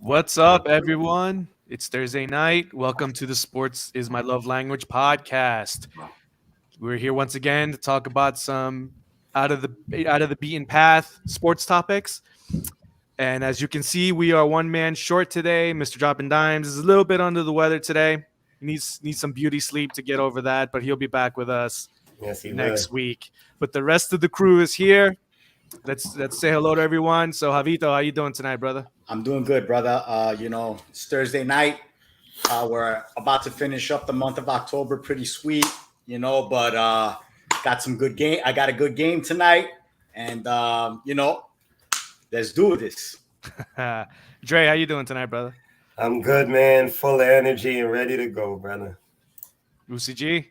What's up, everyone? It's Thursday night. Welcome to the Sports is My Love Language podcast. We're here once again to talk about some out of the beaten path sports topics. And as you can see, we are one man short today. Mr. Dropping Dimes is a little bit under the weather today. He needs some beauty sleep to get over that, but he'll be back with us next week. But the rest of the crew is here. Let's say hello to everyone. So Javito, how you doing tonight, brother? I'm doing good, brother. It's Thursday night. We're about to finish up the month of October. Pretty sweet, but got some good game. I got a good game tonight. And, let's do this. Dre, how you doing tonight, brother? I'm good, man. Full of energy and ready to go, brother. UCG?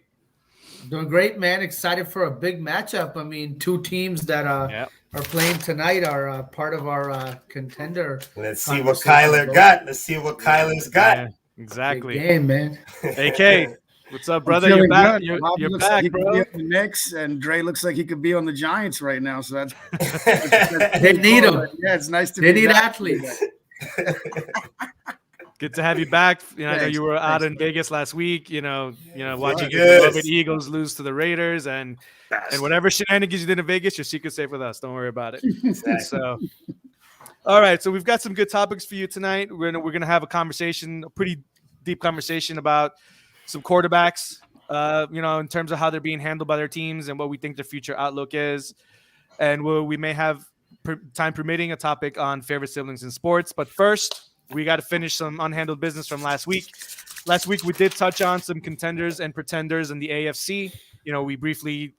Doing great, man. Excited for a big matchup. I mean, two teams that are playing tonight are part of our contender. Let's see what Kyler got. Let's see what Kyler's got. Yeah, exactly. Big game, man. AK, what's up, brother? You're back. You're back, like bro. He could be on the Knicks, and Dre looks like he could be on the Giants right now. So that's They need him. Yeah, it's nice to. They be need back. athletes. Good to have you back. I know Thanks, you were out thanks. in Vegas last week. Watching your Yes. beloved Eagles lose to the Raiders, and whatever shenanigans you did in Vegas, your secret's safe with us. Don't worry about it. So, all right. So we've got some good topics for you tonight. We're gonna have a pretty deep conversation about some quarterbacks. In terms of how they're being handled by their teams and what we think their future outlook is, and we may have time permitting a topic on favorite siblings in sports. But first, we got to finish some unhandled business from last week. Last week, we did touch on some contenders and pretenders in the AFC. We briefly,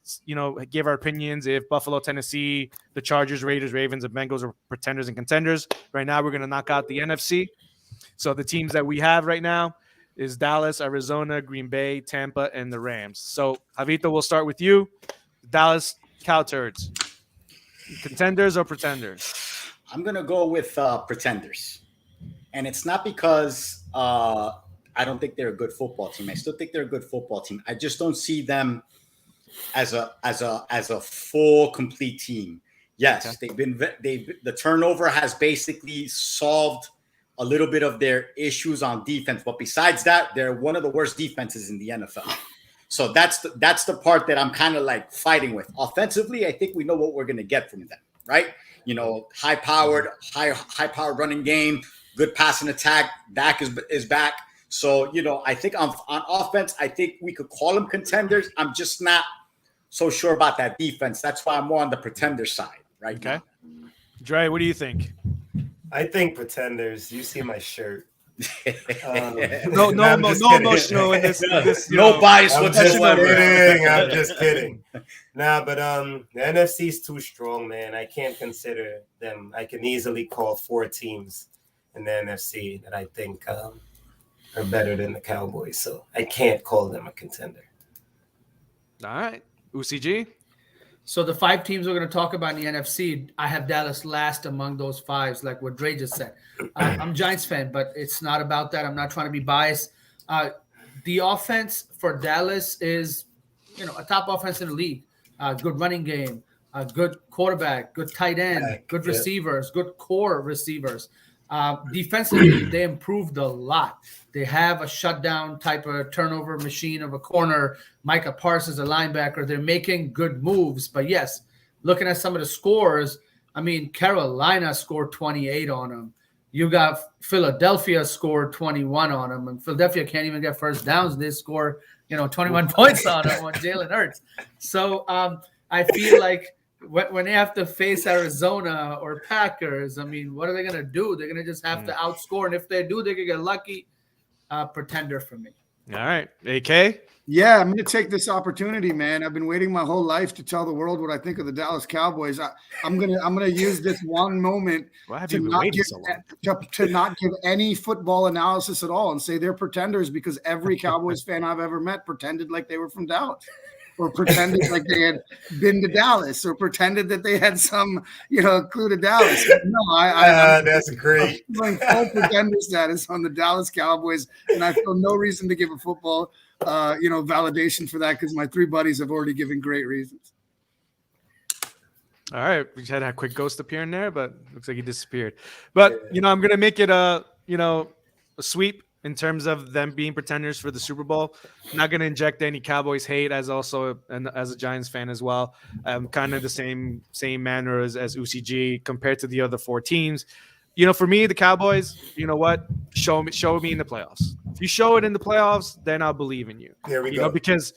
gave our opinions if Buffalo, Tennessee, the Chargers, Raiders, Ravens, and Bengals are pretenders and contenders. Right now, we're going to knock out the NFC. So the teams that we have right now is Dallas, Arizona, Green Bay, Tampa, and the Rams. So, Javito, we'll start with you. Dallas Cowturds. Contenders or pretenders? I'm going to go with pretenders. And it's not because I don't think they're a good football team. I still think they're a good football team. I just don't see them as a full, complete team. Yes, okay. The turnover has basically solved a little bit of their issues on defense, but besides that, they're one of the worst defenses in the NFL. So that's the part that I'm kind of like fighting with. Offensively, I think we know what we're going to get from them, right? High-powered running game. Good passing attack. Dak is back. So, I think on offense, I think we could call them contenders. I'm just not so sure about that defense. That's why I'm more on the pretender side right now. Dre, what do you think? I think pretenders. You see my shirt. No emotional in this. No bias I'm whatsoever. I'm just kidding. But the NFC is too strong, man. I can't consider them. I can easily call 4 teams in the NFC that I think are better than the Cowboys. So I can't call them a contender. All right. UCG? So the 5 teams we're going to talk about in the NFC, I have Dallas last among those 5s, like what Dre just said. I'm a Giants fan, but it's not about that. I'm not trying to be biased. The offense for Dallas is, a top offense in the league. Good running game, good quarterback, good tight end, good receivers, good core receivers. Defensively, they improved a lot. They have a shutdown type of turnover machine of a corner. Micah Parsons, a linebacker. They're making good moves. But yes, looking at some of the scores, I mean, Carolina scored 28 on them. You got Philadelphia scored 21 on them. And Philadelphia can't even get first downs. They score, 21 points on them on Jalen Hurts. So I feel like when they have to face Arizona or Packers, I mean, what are they going to do? They're going to just have to outscore. And if they do, they could get lucky. Pretender for me. All right. AK? Yeah, I'm going to take this opportunity, man. I've been waiting my whole life to tell the world what I think of the Dallas Cowboys. I'm gonna use this one moment to not give any football analysis at all and say they're pretenders because every Cowboys fan I've ever met pretended like they were from Dallas. Or pretended like they had been to Dallas, or pretended that they had some, clue to Dallas. No, that's great. I'm feeling full pretender status on the Dallas Cowboys, and I feel no reason to give a football, validation for that because my 3 buddies have already given great reasons. All right, we had a quick ghost appear in there, but looks like he disappeared. But I'm gonna make it a a sweep in terms of them being pretenders for the Super Bowl. I'm not going to inject any Cowboys hate as a Giants fan as well. Kind of the same manner as UCG compared to the other 4 teams. For me, the Cowboys, you know what? Show me in the playoffs. If you show it in the playoffs, then I'll believe in you. There we go. Because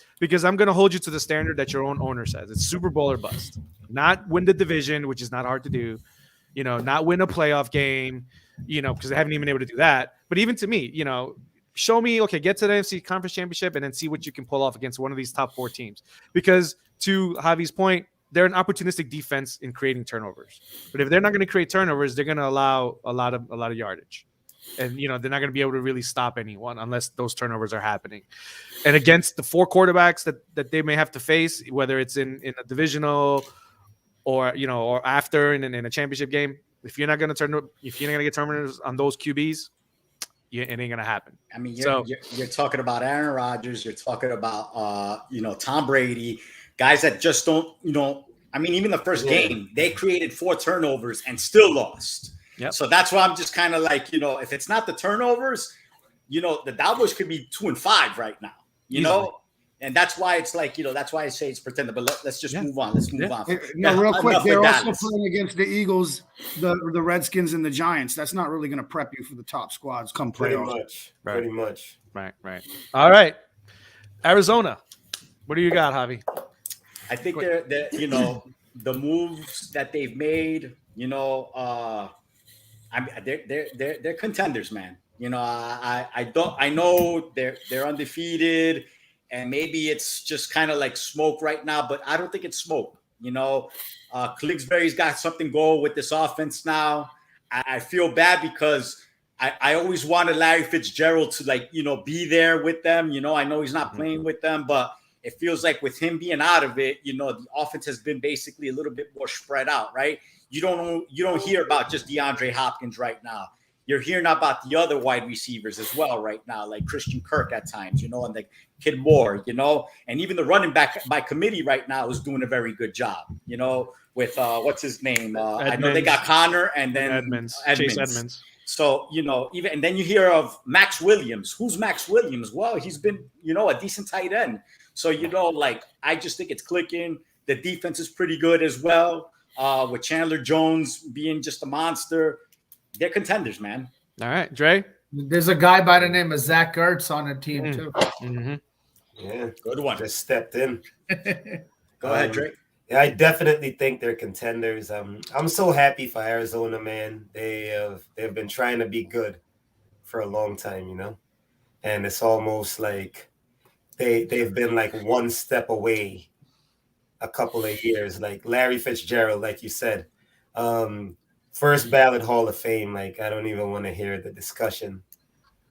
I'm going to hold you to the standard that your own owner says. It's Super Bowl or bust. Not win the division, which is not hard to do. Not win a playoff game, because they haven't even been able to do that. But even to me, show me, okay, get to the NFC Conference Championship and then see what you can pull off against one of these top 4 teams. Because to Javi's point, they're an opportunistic defense in creating turnovers. But if they're not going to create turnovers, they're going to allow a lot of yardage. And, they're not going to be able to really stop anyone unless those turnovers are happening. And against the 4 quarterbacks that they may have to face, whether it's in a divisional or after in a championship game, if you're not going to get turnovers on those QBs, it ain't going to happen. I mean, you're talking about Aaron Rodgers. You're talking about, Tom Brady, guys that just don't, even the first game, they created 4 turnovers and still lost. Yep. So that's why I'm just kind of like, if it's not the turnovers, the Cowboys could be 2-5 right now, Easily. And that's why it's like, that's why I say it's pretender. But let's just move on. Let's move on. Real quick, they're also playing against the Eagles, the Redskins, and the Giants. That's not really going to prep you for the top squads come playoffs. Pretty much. Right. All right. Arizona. What do you got, Javi? I think they're the moves that they've made, they're contenders, man. I know they're undefeated. And maybe it's just kind of like smoke right now, but I don't think it's smoke. Klingsbury's got something going with this offense now. I feel bad because I always wanted Larry Fitzgerald to be there with them. I know he's not playing with them, but it feels like with him being out of it, the offense has been basically a little bit more spread out, right? You don't hear about just DeAndre Hopkins right now. You're hearing about the other wide receivers as well right now, like Christian Kirk at times, and like Kid Moore, and even the running back by committee right now is doing a very good job, with what's his name? I know they got Connor and then Edmonds. Chase Edmonds. So, even, and then you hear of Max Williams. Who's Max Williams? Well, he's been, a decent tight end. So, I just think it's clicking. The defense is pretty good as well, with Chandler Jones being just a monster. They're contenders, man. All right, Dre. There's a guy by the name of Zach Ertz on the team too. Mm-hmm. Yeah, good one. Just stepped in. Go ahead, Dre. Yeah, I definitely think they're contenders. I'm so happy for Arizona, man. They've been trying to be good for a long time, and it's almost like they've been like one step away a couple of years. Like Larry Fitzgerald, like you said. First ballot Hall of Fame. Like, I don't even want to hear the discussion.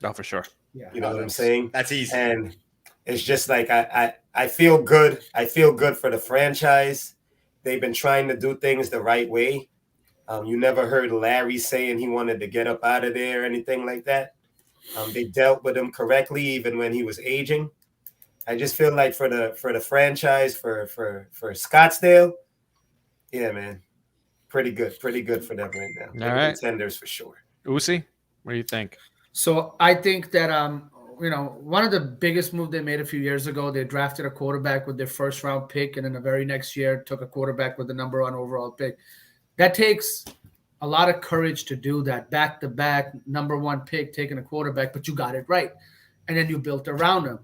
Oh, for sure. Yeah. You know what I'm saying? That's easy. And it's just like, I feel good. I feel good for the franchise. They've been trying to do things the right way. You never heard Larry saying he wanted to get up out of there or anything like that. They dealt with him correctly, even when he was aging. I just feel like for the franchise, for Scottsdale, yeah, man. Pretty good for them right now. All right. Contenders for sure. Uzi, what do you think? So I think that one of the biggest moves they made a few years ago, they drafted a quarterback with their first round pick, and then the very next year took a quarterback with the number 1 overall pick. That takes a lot of courage to do that. Back to back, number 1 pick, taking a quarterback, but you got it right, and then you built around him.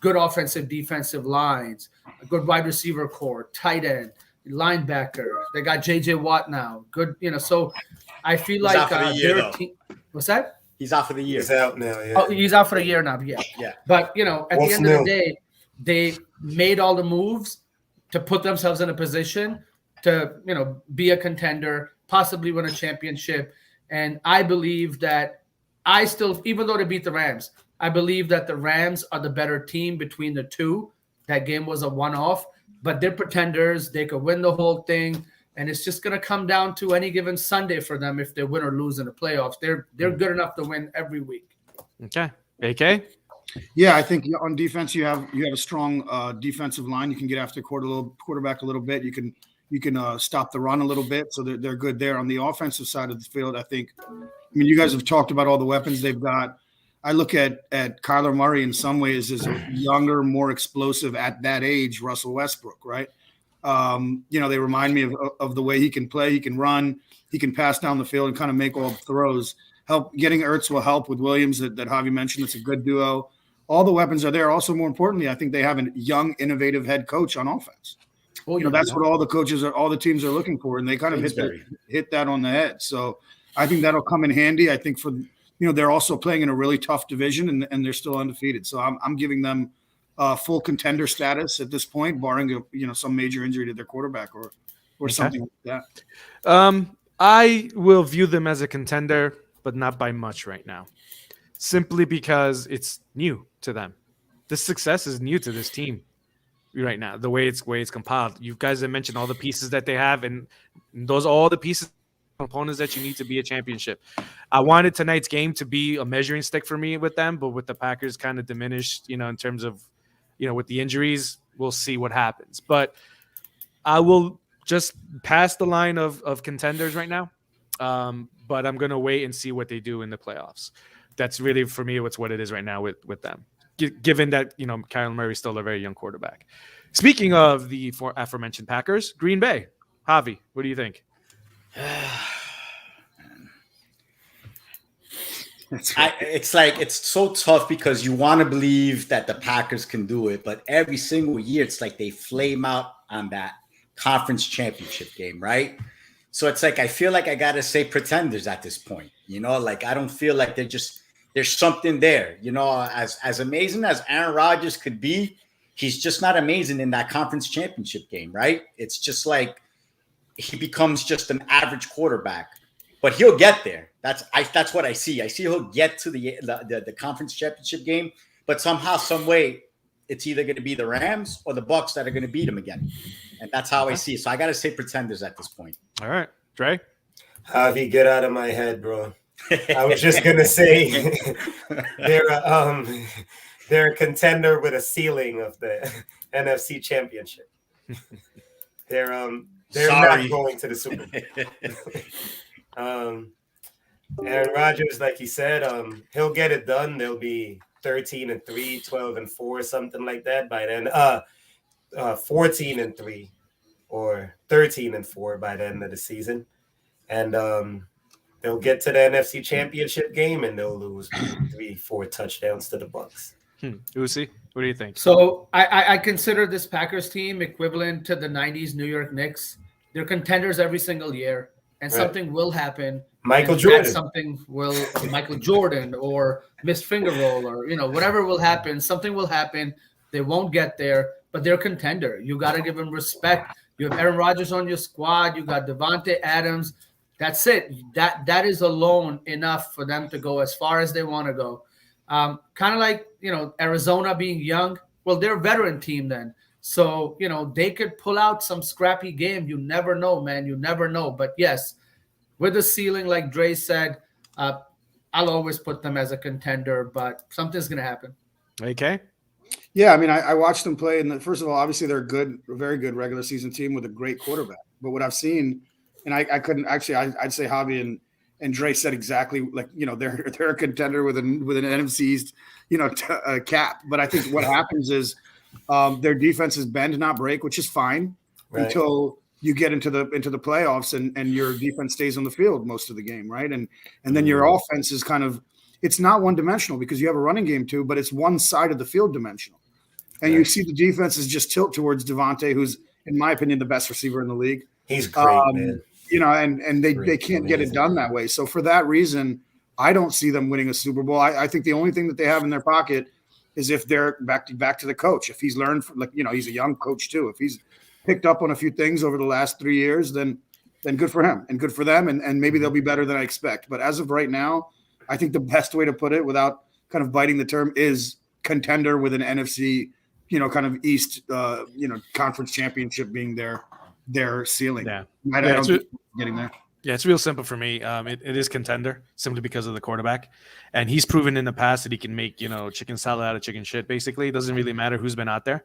Good offensive, defensive lines, a good wide receiver core, tight end, linebacker. They got JJ Watt now. Good, so I feel He's like out for the year, their team. What's that? He's out for the year. He's out now. Yeah. Oh, he's out for a year now. Yeah. But at the end of the day, they made all the moves to put themselves in a position to be a contender, possibly win a championship. And I believe that even though they beat the Rams, I believe that the Rams are the better team between the two. That game was a one-off. But they're pretenders. They could win the whole thing, and it's just going to come down to any given Sunday for them if they win or lose in the playoffs. They're good enough to win every week. Okay, AK. Yeah, I think on defense you have a strong defensive line. You can get after quarterback a little bit. You can stop the run a little bit, so they're good there. On the offensive side of the field, I think mean, you guys have talked about all the weapons they've got. I look at Kyler Murray in some ways as a younger, more explosive at that age Russell Westbrook, right? They remind me of the way he can play. He can run. He can pass down the field and kind of make all the throws. Getting Ertz will help with Williams that Javi mentioned. It's a good duo. All the weapons are there. Also, more importantly, I think they have a young, innovative head coach on offense. That's what all the teams are looking for, and they kind of hit that on the head. So I think that'll come in handy. I think they're also playing in a really tough division, and they're still undefeated. So I'm giving them full contender status at this point, barring some major injury to their quarterback or something like that. I will view them as a contender, but not by much right now, simply because it's new to them. This success is new to this team right now, the way it's compiled. You guys have mentioned all the pieces that they have, and those are all the pieces, components that you need to be a championship. I wanted tonight's game to be a measuring stick for me with them, but with the Packers kind of diminished, in terms of, with the injuries, we'll see what happens. But I will just pass the line of contenders right now. But I'm going to wait and see what they do in the playoffs. That's really, for me, what it is right now with them, given that, Kyler Murray is still a very young quarterback. Speaking of the aforementioned Packers, Green Bay. Javi, what do you think? It's so tough because you want to believe that the Packers can do it, but every single year it's like they flame out on that conference championship game, right? So it's like I feel like I gotta say pretenders at this point. I don't feel like there's something there. As amazing as Aaron Rodgers could be, he's just not amazing in that conference championship game, right? It's just like he becomes just an average quarterback. But he'll get there. That's what I see. I see he'll get to the conference championship game, but somehow, some way, it's either going to be the Rams or the Bucs that are going to beat him again, and that's how I see it. So I got to say pretenders at this point. All right, Dre. Javi, get out of my head, bro. I was just gonna say they're a contender with a ceiling of the NFC Championship. They're not going to the Super Bowl. Aaron Rodgers, like he said, he'll get it done. They'll be 13-3, 12-4, something like that by then. 14-3 or 13-4 by the end of the season, and they'll get to the NFC Championship game and they'll lose 3-4 touchdowns to the Bucs. Uzi, what do you think? So I consider this Packers team equivalent to the 90s New York Knicks. They're contenders every single year, and something will happen. Michael Jordan or missed finger roll or whatever will happen. Something will happen. They won't get there, but they're a contender. You got to give them respect. You have Aaron Rodgers on your squad. You got Devontae Adams. That's it. That is alone enough for them to go as far as they want to go. Kind of like Arizona being young. Well, they're a veteran team then. So, they could pull out some scrappy game. You never know, man. You never know. But yes, with the ceiling, like Dre said, I'll always put them as a contender, but something's going to happen. Okay. Yeah, I mean, I watched them play, and first of all, obviously they're a very good regular season team with a great quarterback. But what I've seen, and I couldn't actually, I'd say Javi and Dre said exactly they're a contender with an NFC East, cap. But I think what happens is their defense is bend, not break, which is fine until you get into the playoffs and your defense stays on the field most of the game, right? And then your offense is kind of, it's not one dimensional because you have a running game too, but it's one side of the field dimensional. And you see the defenses just tilt towards Devontae, who's, in my opinion, the best receiver in the league. He's great, man. And they can't get it done that way. So for that reason, I don't see them winning a Super Bowl. I think the only thing that they have in their pocket is if they're back to the coach. If he's learned from, he's a young coach too. If he's picked up on a few things over the last 3 years, then good for him and good for them. And maybe they'll be better than I expect. But as of right now, I think the best way to put it without kind of biting the term is contender with an NFC, kind of East, conference championship being their ceiling. Yeah. I don't think getting there. Yeah, it's real simple for me. It is contender simply because of the quarterback, and he's proven in the past that he can make chicken salad out of chicken shit. Basically, it doesn't really matter who's been out there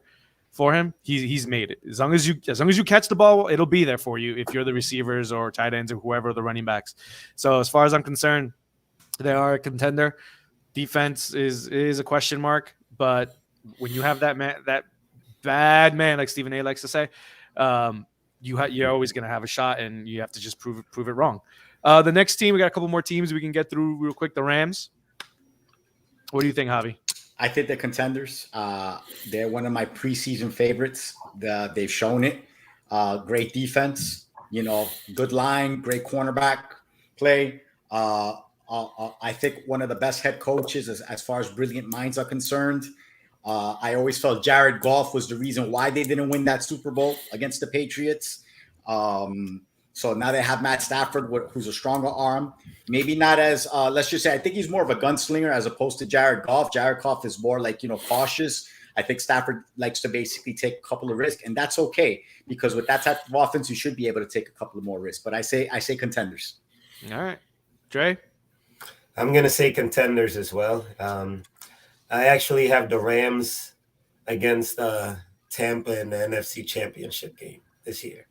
for him. He's made it. As long as you catch the ball, it'll be there for you if you're the receivers or tight ends or whoever the running backs. So as far as I'm concerned, They are a contender. Defense is a question mark, but when you have that bad man, like Stephen A. likes to say, you're always going to have a shot, and you have to just prove it wrong. The next team, we got a couple more teams we can get through real quick. The Rams. What do you think, Javi? I think they're contenders. They're one of my preseason favorites. They've shown it. Great defense, good line, great cornerback play. I think one of the best head coaches as far as brilliant minds are concerned. I always felt Jared Goff was the reason why they didn't win that Super Bowl against the Patriots. So now they have Matt Stafford, who's a stronger arm. Maybe not as, let's just say, I think he's more of a gunslinger as opposed to Jared Goff. Jared Goff is more like, cautious. I think Stafford likes to basically take a couple of risks, and that's okay because with that type of offense, you should be able to take a couple of more risks. But I say contenders. All right. Dre? I'm going to say contenders as well. I actually have the Rams against Tampa in the NFC Championship game this year.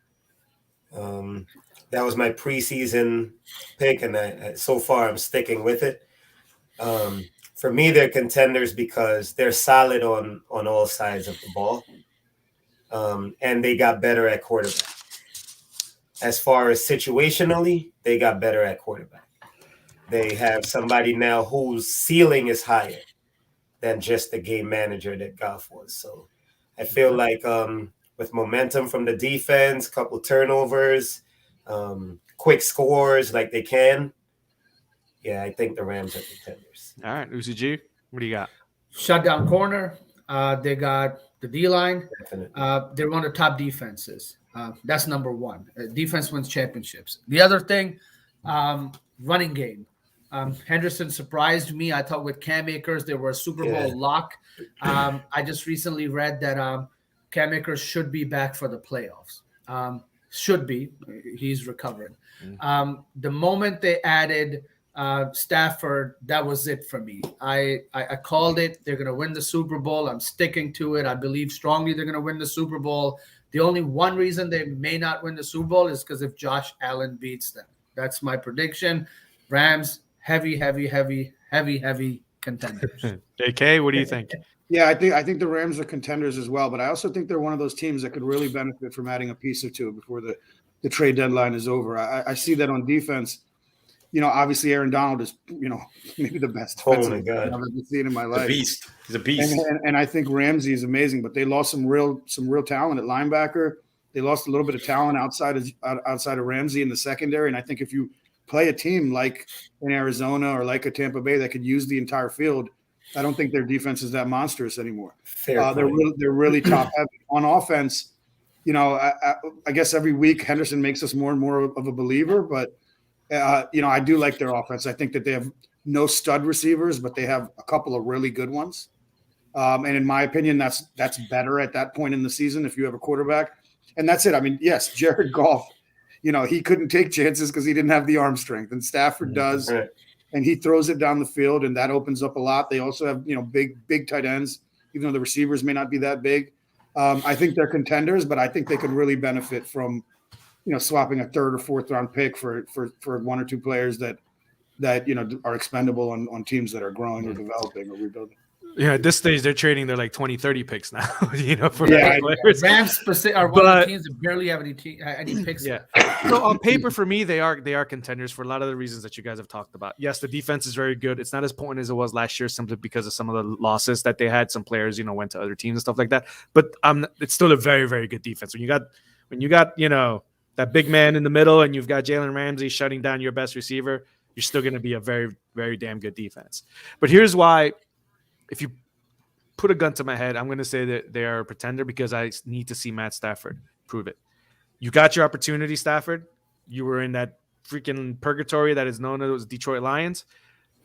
That was my preseason pick, and so far I'm sticking with it. For me, they're contenders because they're solid on all sides of the ball, and they got better at quarterback. As far as situationally, they got better at quarterback. They have somebody now whose ceiling is higher than just the game manager that Goff was. So I feel like with momentum from the defense, couple turnovers, quick scores like they can. Yeah, I think the Rams are contenders. All right, Uzi G, what do you got? Shutdown corner. They got the D-line. They're one of the top defenses. That's number one. Defense wins championships. The other thing, running game. Henderson surprised me. I thought with Cam Akers, they were a Super Bowl lock. I just recently read that Cam Akers should be back for the playoffs. Should be. He's recovering. The moment they added Stafford, that was it for me. I called it. They're going to win the Super Bowl. I'm sticking to it. I believe strongly they're going to win the Super Bowl. The only one reason they may not win the Super Bowl is because if Josh Allen beats them. That's my prediction. Rams, heavy contenders. JK, what do you think? Yeah, I think the Rams are contenders as well, but I also think they're one of those teams that could really benefit from adding a piece or two before the trade deadline is over. I see that on defense. Obviously Aaron Donald is, maybe the best defensive I've ever seen in my life. He's a beast. And I think Ramsey is amazing, but they lost some real talent at linebacker. They lost a little bit of talent outside of Ramsey in the secondary. And I think if you play a team like in Arizona or like a Tampa Bay that could use the entire field, I don't think their defense is that monstrous anymore. They're really top heavy on offense. I guess every week Henderson makes us more and more of a believer, but I do like their offense. I think that they have no stud receivers, but they have a couple of really good ones. And in my opinion, that's better at that point in the season if you have a quarterback. And that's it. I mean, yes, Jared Goff, he couldn't take chances because he didn't have the arm strength, and Stafford does. Right. And he throws it down the field, and that opens up a lot. They also have, big tight ends, even though the receivers may not be that big. I think they're contenders, but I think they could really benefit from, swapping a third or fourth round pick for one or two players that are expendable on teams that are growing or developing or rebuilding. Yeah, at this stage, they're trading their 20, 30 picks now, for players. Rams are one of the teams that barely have any picks. Yeah. So on paper, for me, they are contenders for a lot of the reasons that you guys have talked about. Yes, the defense is very good. It's not as potent as it was last year simply because of some of the losses that they had. Some players, went to other teams and stuff like that. But it's still a very, very good defense. When you got that big man in the middle and you've got Jalen Ramsey shutting down your best receiver, you're still going to be a very, very damn good defense. But here's why. If you put a gun to my head, I'm going to say that they are a pretender because I need to see Matt Stafford prove it. You got your opportunity, Stafford. You were in that freaking purgatory that is known as Detroit Lions.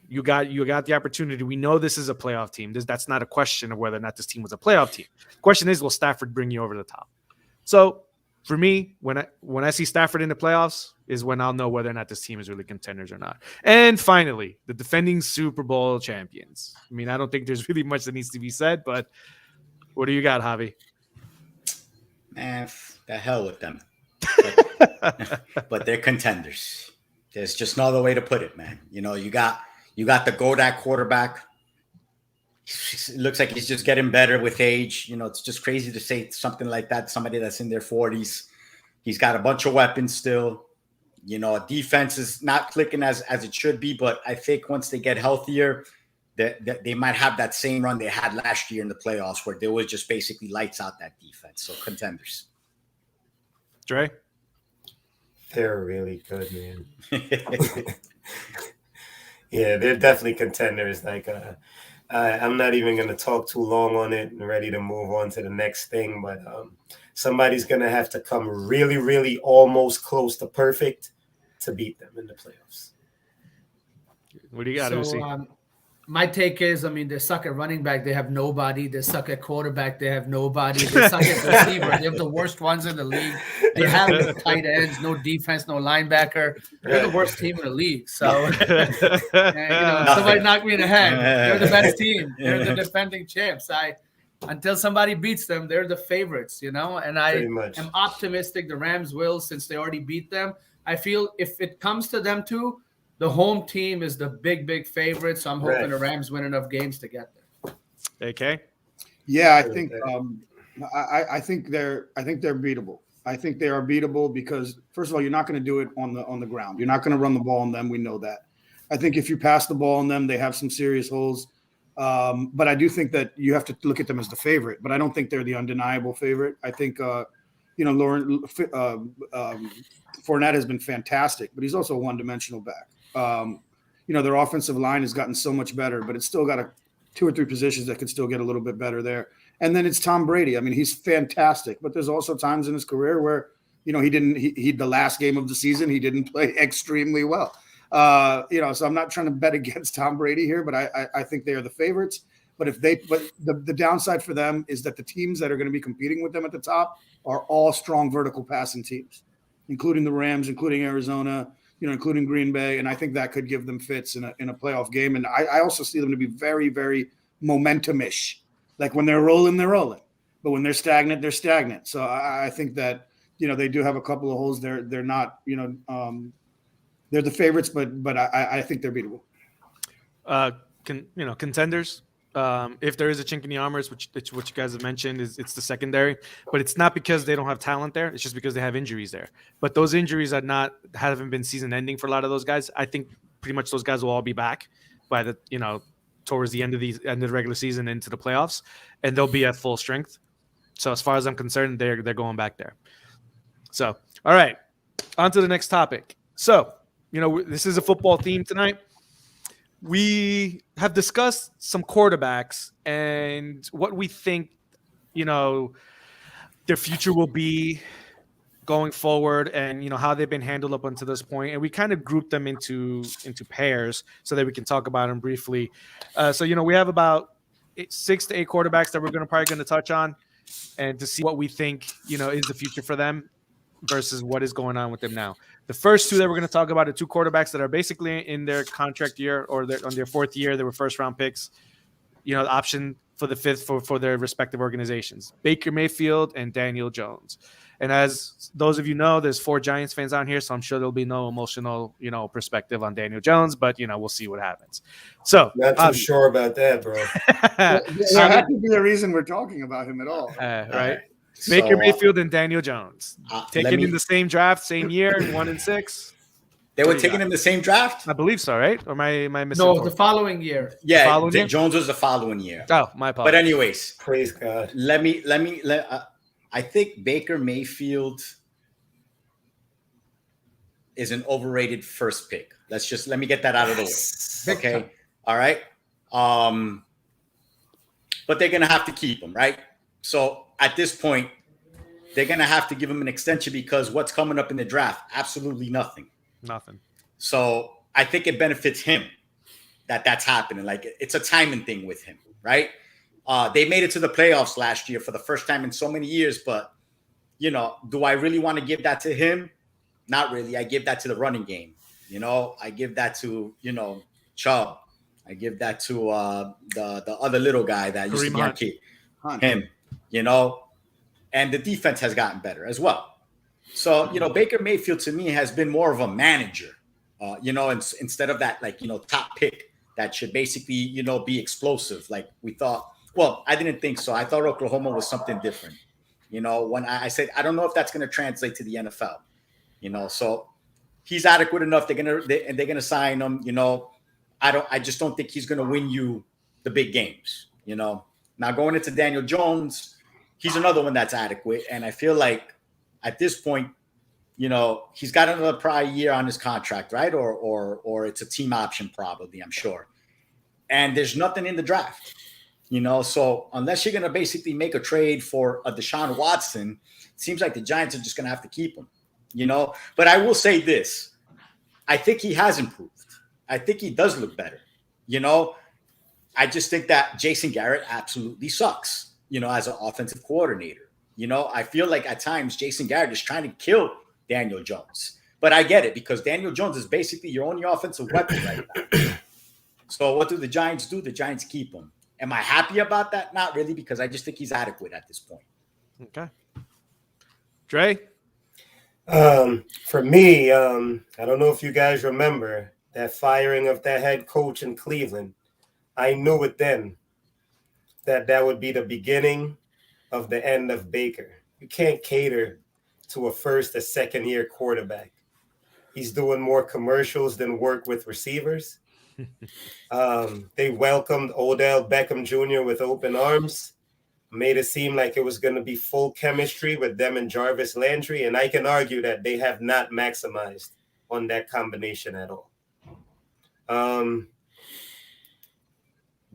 You got the opportunity. We know this is a playoff team. That's not a question of whether or not this team was a playoff team. The question is, will Stafford bring you over the top? So for me, when I see Stafford in the playoffs is when I'll know whether or not this team is really contenders or not. And finally, the defending Super Bowl champions. I mean, I don't think there's really much that needs to be said, but what do you got, Javi? Man, the hell with them. But they're contenders. There's just no other way to put it, man. You got You got the Godak quarterback. It looks like he's just getting better with age. It's just crazy to say something like that. Somebody that's in their 40s. He's got a bunch of weapons still. Defense is not clicking as it should be, but I think once they get healthier, that they might have that same run they had last year in the playoffs where there was just basically lights out that defense. So contenders. Dre? They're really good, man. Yeah, they're definitely contenders. Like, I'm not even going to talk too long on it and ready to move on to the next thing. But somebody's going to have to come really, really almost close to perfect to beat them in the playoffs. What do you got, Lucy? My take is, they suck at running back. They have nobody. They suck at quarterback. They have nobody. They suck at receiver. They have the worst ones in the league. They have no tight ends, no defense, no linebacker. They're the worst team in the league. So, somebody knocked me in the head. They're the best team. They're the defending champs. Until somebody beats them, they're the favorites, And I am optimistic the Rams will, since they already beat them. I feel if it comes to them too, the home team is the big favorite, so I'm hoping the Rams win enough games to get there. AK? Yeah, I think I think they're beatable. I think they are beatable because, first of all, you're not going to do it on the ground. You're not going to run the ball on them. We know that. I think if you pass the ball on them, they have some serious holes. But I do think that you have to look at them as the favorite. But I don't think they're the undeniable favorite. I think Fournette has been fantastic, but he's also a one-dimensional back. Their offensive line has gotten so much better, but it's still got 2 or 3 positions that could still get a little bit better there. And then it's Tom Brady. He's fantastic, but there's also times in his career where, the last game of the season, he didn't play extremely well. So I'm not trying to bet against Tom Brady here, but I think they are the favorites. But the downside for them is that the teams that are going to be competing with them at the top are all strong vertical passing teams, including the Rams, including Arizona, including Green Bay. And I think that could give them fits in a playoff game. And I also see them to be very, very momentum-ish. Like when they're rolling, they're rolling. But when they're stagnant, they're stagnant. So I think that, they do have a couple of holes. They're not, they're the favorites, but I think they're beatable. Contenders. If there is a chink in the armor, which you guys have mentioned, it's the secondary, but it's not because they don't have talent there. It's just because they have injuries there. But those injuries haven't been season ending for a lot of those guys. I think pretty much those guys will all be back by the towards the end of the regular season into the playoffs, and they'll be at full strength. So as far as I'm concerned, they're going back there. So all right, on to the next topic. So this is a football theme tonight. We have discussed some quarterbacks and what we think, their future will be going forward, and how they've been handled up until this point. And we kind of grouped them into pairs so that we can talk about them briefly. So we have about 6 to 8 quarterbacks that we're probably going to touch on, and to see what we think is the future for them versus what is going on with them now. The first 2 that we're going to talk about are 2 quarterbacks that are basically in their contract year or on their 4th year. They were first-round picks, the option for the 5th for their respective organizations, Baker Mayfield and Daniel Jones. And as those of you know, there's 4 Giants fans on here, so I'm sure there'll be no emotional, perspective on Daniel Jones, but, we'll see what happens. So not too sure about that, bro. There has to be a reason we're talking about him at all. Right. Baker Mayfield and Daniel Jones taken in the same draft, same year, 1 and 6. They were taken in the same draft? I believe so, right? Or am I missing? No, the following year. Yeah, Jones was the following year. Oh, my apologies. But anyways, praise God. I think Baker Mayfield is an overrated first pick. Let me get that out of the way. Okay. All right. But they're gonna have to keep him, right? So at this point, they're going to have to give him an extension because what's coming up in the draft? Absolutely nothing. Nothing. So I think it benefits him that's happening. Like, it's a timing thing with him, right? They made it to the playoffs last year for the first time in so many years, but, do I really want to give that to him? Not really. I give that to the running game. I give that to, Chubb. I give that to the other little guy that used to be on kid. Him. And the defense has gotten better as well. So, Baker Mayfield to me has been more of a manager, instead of that, top pick that should basically, be explosive. Like we thought. Well, I didn't think so. I thought Oklahoma was something different. When I said, I don't know if that's going to translate to the NFL, so he's adequate enough. They're going to sign him. I just don't think he's going to win you the big games. Now going into Daniel Jones, he's another one that's adequate. And I feel like at this point, he's got another prior year on his contract, right? Or it's a team option probably, I'm sure. And there's nothing in the draft. So unless you're going to basically make a trade for a Deshaun Watson, it seems like the Giants are just going to have to keep him, But I will say this. I think he has improved. I think he does look better. I just think that Jason Garrett absolutely sucks, as an offensive coordinator. I feel like at times Jason Garrett is trying to kill Daniel Jones. But I get it because Daniel Jones is basically your only offensive weapon right now. So what do the Giants do? The Giants keep him. Am I happy about that? Not really, because I just think he's adequate at this point. Okay. Dre? For me, I don't know if you guys remember that firing of that head coach in Cleveland. I knew it then that would be the beginning of the end of Baker. You can't cater to a second-year quarterback. He's doing more commercials than work with receivers. They welcomed Odell Beckham Jr. with open arms, made it seem like it was going to be full chemistry with them and Jarvis Landry, and I can argue that they have not maximized on that combination at all.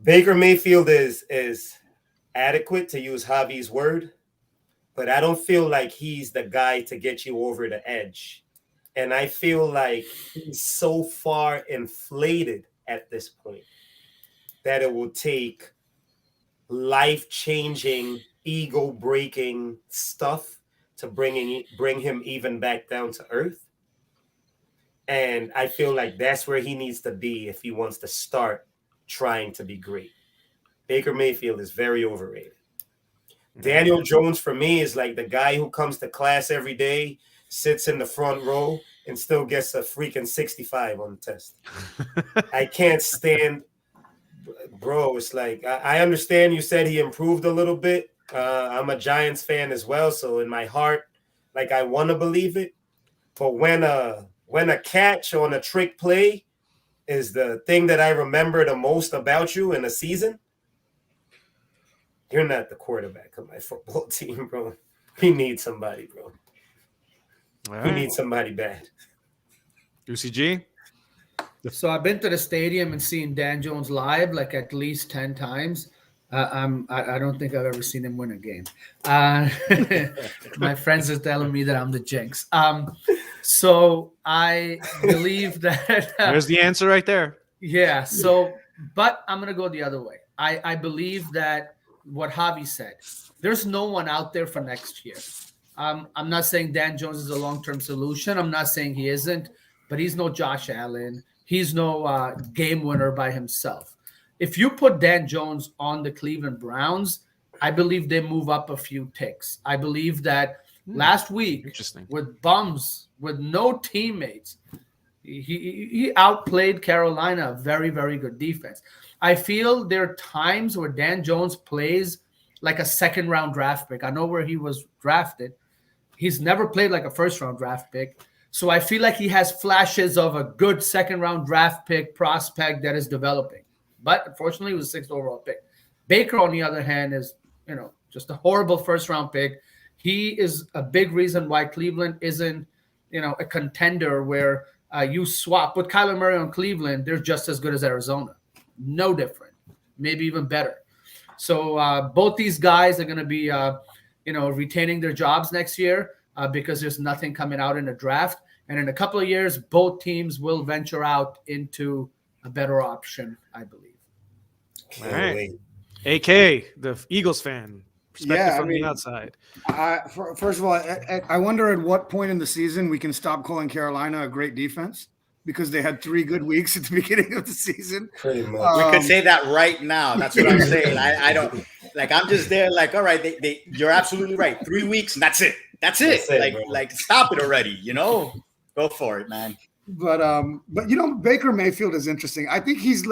Baker Mayfield is adequate, to use Javi's word, but I don't feel like he's the guy to get you over the edge. And I feel like he's so far inflated at this point that it will take life-changing, ego-breaking stuff to bring him even back down to earth. And I feel like that's where he needs to be if he wants to start trying to be great. Baker Mayfield is very overrated. Daniel Jones, for me, is like the guy who comes to class every day, sits in the front row, and still gets a freaking 65 on the test. I can't stand, bro. It's like, I understand you said he improved a little bit. I'm a Giants fan as well, so in my heart, like, I want to believe it. But when a catch on a trick play is the thing that I remember the most about you in a season, you're not the quarterback of my football team, bro. We need somebody, bro. Right. We need somebody bad. UCG? So I've been to the stadium and seen Dan Jones live like at least 10 times. I don't think I've ever seen him win a game. My friends are telling me that I'm the jinx. So I believe that there's the answer right there. Yeah. So, but I'm gonna go the other way. I believe that what Javi said. There's no one out there for next year. I'm not saying Dan Jones is a long-term solution. I'm not saying he isn't, but he's no Josh Allen. He's no game winner by himself. If you put Dan Jones on the Cleveland Browns, I believe they move up a few ticks. I believe that last week, with bums, with no teammates, he outplayed Carolina, a very, very good defense. I feel there are times where Dan Jones plays like a second-round draft pick. I know where he was drafted. He's never played like a first-round draft pick. So I feel like he has flashes of a good second-round draft pick prospect that is developing. But unfortunately, it was a 6th overall pick. Baker, on the other hand, is, just a horrible first-round pick. He is a big reason why Cleveland isn't, a contender where you swap. With Kyler Murray on Cleveland, they're just as good as Arizona. No different. Maybe even better. So both these guys are going to be, retaining their jobs next year because there's nothing coming out in the draft. And in a couple of years, both teams will venture out into a better option, I believe. All right. AK, the Eagles fan. Perspective from the outside. First of all, I wonder at what point in the season we can stop calling Carolina a great defense, because they had 3 good weeks at the beginning of the season. Pretty much. We could say that right now. That's what I'm saying. I don't like. I'm just there. Like, all right, you're absolutely right. 3 weeks, and that's it. That's it. Like, stop it already. Go for it, man. But Baker Mayfield is interesting. I think he's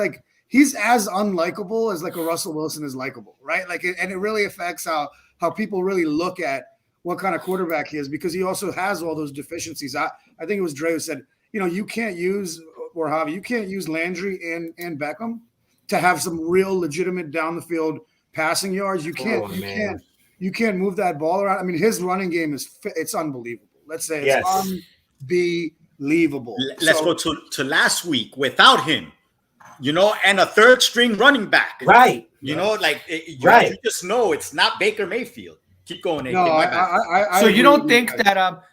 he's as unlikable as like a Russell Wilson is likable, right? Like, and it really affects how people really look at what kind of quarterback he is, because he also has all those deficiencies. I think it was Dre who said, you can't use, or Javi, you can't use Landry and Beckham to have some real legitimate down the field passing yards. You can't move that ball around. I mean, his running game it's unbelievable. Let's say it's unbelievable. Let's go to last week without him, and a third string running back. Right. You just know it's not Baker Mayfield. Keep going. No, so you don't think that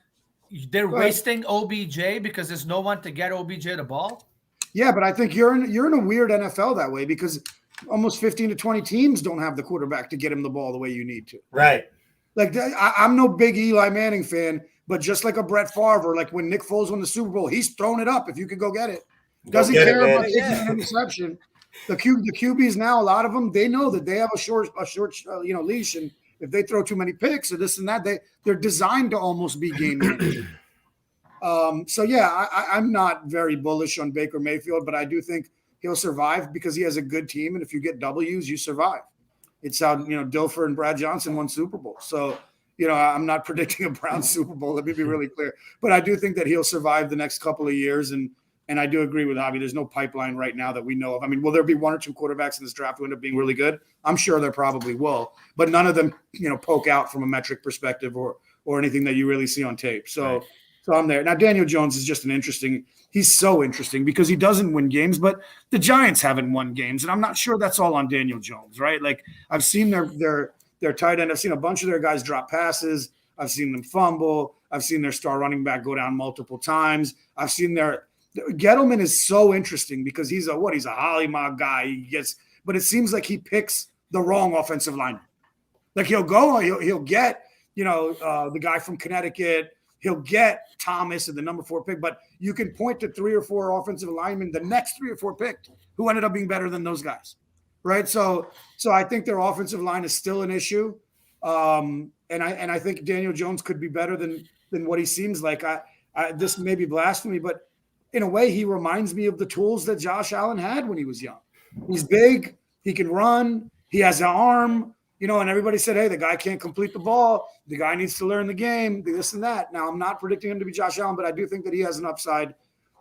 they're wasting OBJ because there's no one to get OBJ the ball? Yeah, but I think you're in a weird NFL that way, because almost 15 to 20 teams don't have the quarterback to get him the ball the way you need to. Right. Like, I'm no big Eli Manning fan, but just like a Brett Favre, like when Nick Foles won the Super Bowl, he's throwing it up if you could go get it. Doesn't care about taking an interception. The QBs now, a lot of them, they know that they have a short leash, and if they throw too many picks or this and that, they're designed to almost be game managers. So yeah, I'm not very bullish on Baker Mayfield, but I do think he'll survive because he has a good team, and if you get W's, you survive. It's how Dilfer and Brad Johnson won Super Bowl. So I'm not predicting a Browns Super Bowl. Let me be really clear, but I do think that he'll survive the next couple of years, and I do agree with Javi. There's no pipeline right now that we know of. I mean, will there be one or two quarterbacks in this draft who end up being really good? I'm sure there probably will, but none of them poke out from a metric perspective or anything that you really see on tape. So. Right. So I'm there. Now, Daniel Jones is just he's so interesting because he doesn't win games, but the Giants haven't won games. And I'm not sure that's all on Daniel Jones, right? Like, I've seen their tight end. I've seen a bunch of their guys drop passes. I've seen them fumble. I've seen their star running back go down multiple times. I've seen Gettleman is so interesting because he's a Hollymog guy. But it seems like he picks the wrong offensive lineman. Like he'll get, the guy from Connecticut. He'll get Thomas at the number 4 pick, but you can point to 3 or 4 offensive linemen, the next 3 or 4 picked, who ended up being better than those guys, right? So I think their offensive line is still an issue, and I think Daniel Jones could be better than what he seems like. This may be blasphemy, but in a way, he reminds me of the tools that Josh Allen had when he was young. He's big, he can run, he has an arm. And everybody said, hey, the guy can't complete the ball. The guy needs to learn the game, this and that. Now, I'm not predicting him to be Josh Allen, but I do think that he has an upside,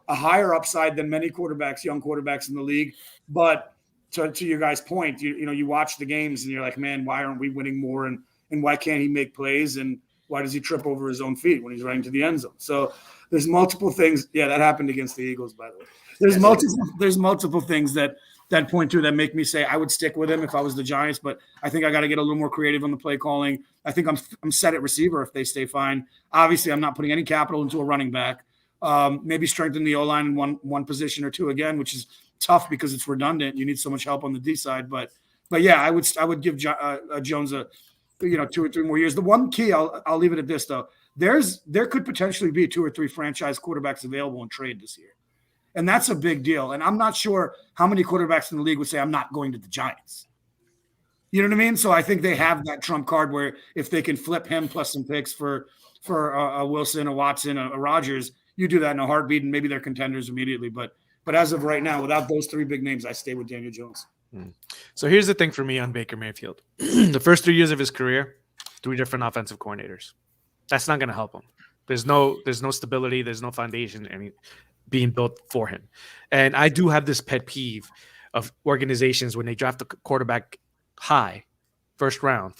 a higher upside than many quarterbacks, young quarterbacks in the league. But to your guys' point, you watch the games and you're like, man, why aren't we winning more? And why can't he make plays? And why does he trip over his own feet when he's running to the end zone? So there's multiple things. Yeah, that happened against the Eagles, by the way. There's multiple things that point to that make me say I would stick with him if I was the Giants, but I think I got to get a little more creative on the play calling. I think I'm set at receiver if they stay fine. Obviously, I'm not putting any capital into a running back. Maybe strengthen the O-line in one position or two again, which is tough because it's redundant. You need so much help on the D side, but yeah, I would give Jones a 2 or 3 more years. The one key, I'll leave it at this though. There could potentially be 2 or 3 franchise quarterbacks available in trade this year. And that's a big deal. And I'm not sure how many quarterbacks in the league would say, I'm not going to the Giants. You know what I mean? So I think they have that trump card where if they can flip him plus some picks for a Wilson, a Watson, a Rodgers, you do that in a heartbeat, and maybe they're contenders immediately. But as of right now, without those 3 big names, I stay with Daniel Jones. So here's the thing for me on Baker Mayfield. The first 3 years of his career, 3 different offensive coordinators. That's not going to help him. There's no stability. There's no foundation being built for him. And I do have this pet peeve of organizations when they draft a quarterback high, first round,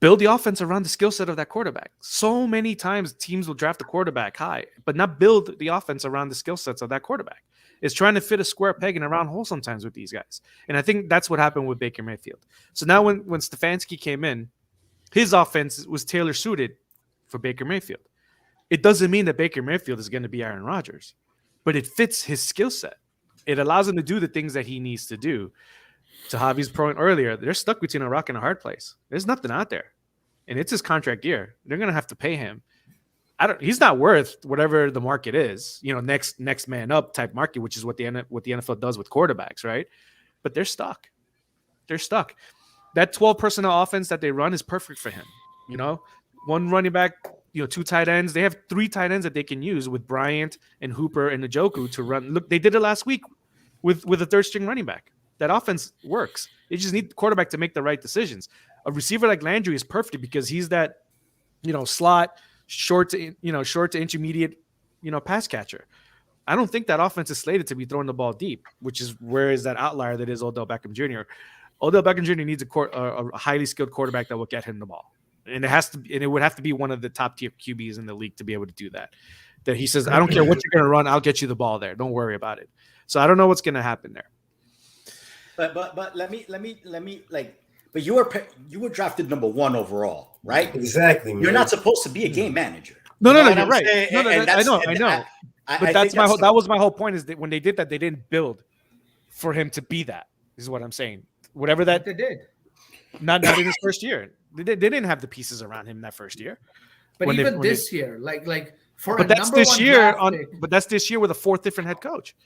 build the offense around the skill set of that quarterback. So many times teams will draft a quarterback high, but not build the offense around the skill sets of that quarterback. It's trying to fit a square peg in a round hole sometimes with these guys. And I think that's what happened with Baker Mayfield. So now when Stefanski came in, his offense was tailor-suited for Baker Mayfield. It doesn't mean that Baker Mayfield is going to be Aaron Rodgers, but it fits his skill set. It allows him to do the things that he needs to do. To Javi's point earlier, they're stuck between a rock and a hard place. There's nothing out there, and it's his contract year. They're going to have to pay him. He's not worth whatever the market is, next man up type market, which is what the NFL does with quarterbacks, right? But they're stuck. That 12 personnel offense that they run is perfect for him. 1 running back, 2 tight ends. They have 3 tight ends that they can use with Bryant and Hooper and Njoku to run. Look, they did it last week with a third string running back. That offense works. You just need the quarterback to make the right decisions. A receiver like Landry is perfect because he's that, slot, short to intermediate, pass catcher. I don't think that offense is slated to be throwing the ball deep, which is where is that outlier that is Odell Beckham Jr. Odell Beckham Jr. needs a highly skilled quarterback that will get him the ball, and it would have to be one of the top tier QBs in the league to be able to do that. That he says, I don't care what you're going to run, I'll get you the ball there. Don't worry about it. So I don't know what's going to happen there. But let me but you were drafted number 1 overall, right? Exactly. Man. You're not supposed to be a game manager. No, you're right. I know. But that was my whole point, is that when they did that, they didn't build for him to be that. Is what I'm saying. Whatever that they did. Not in his first year. They didn't have the pieces around him that first year. But even this year, but that's this year but that's this year with a 4th different head coach.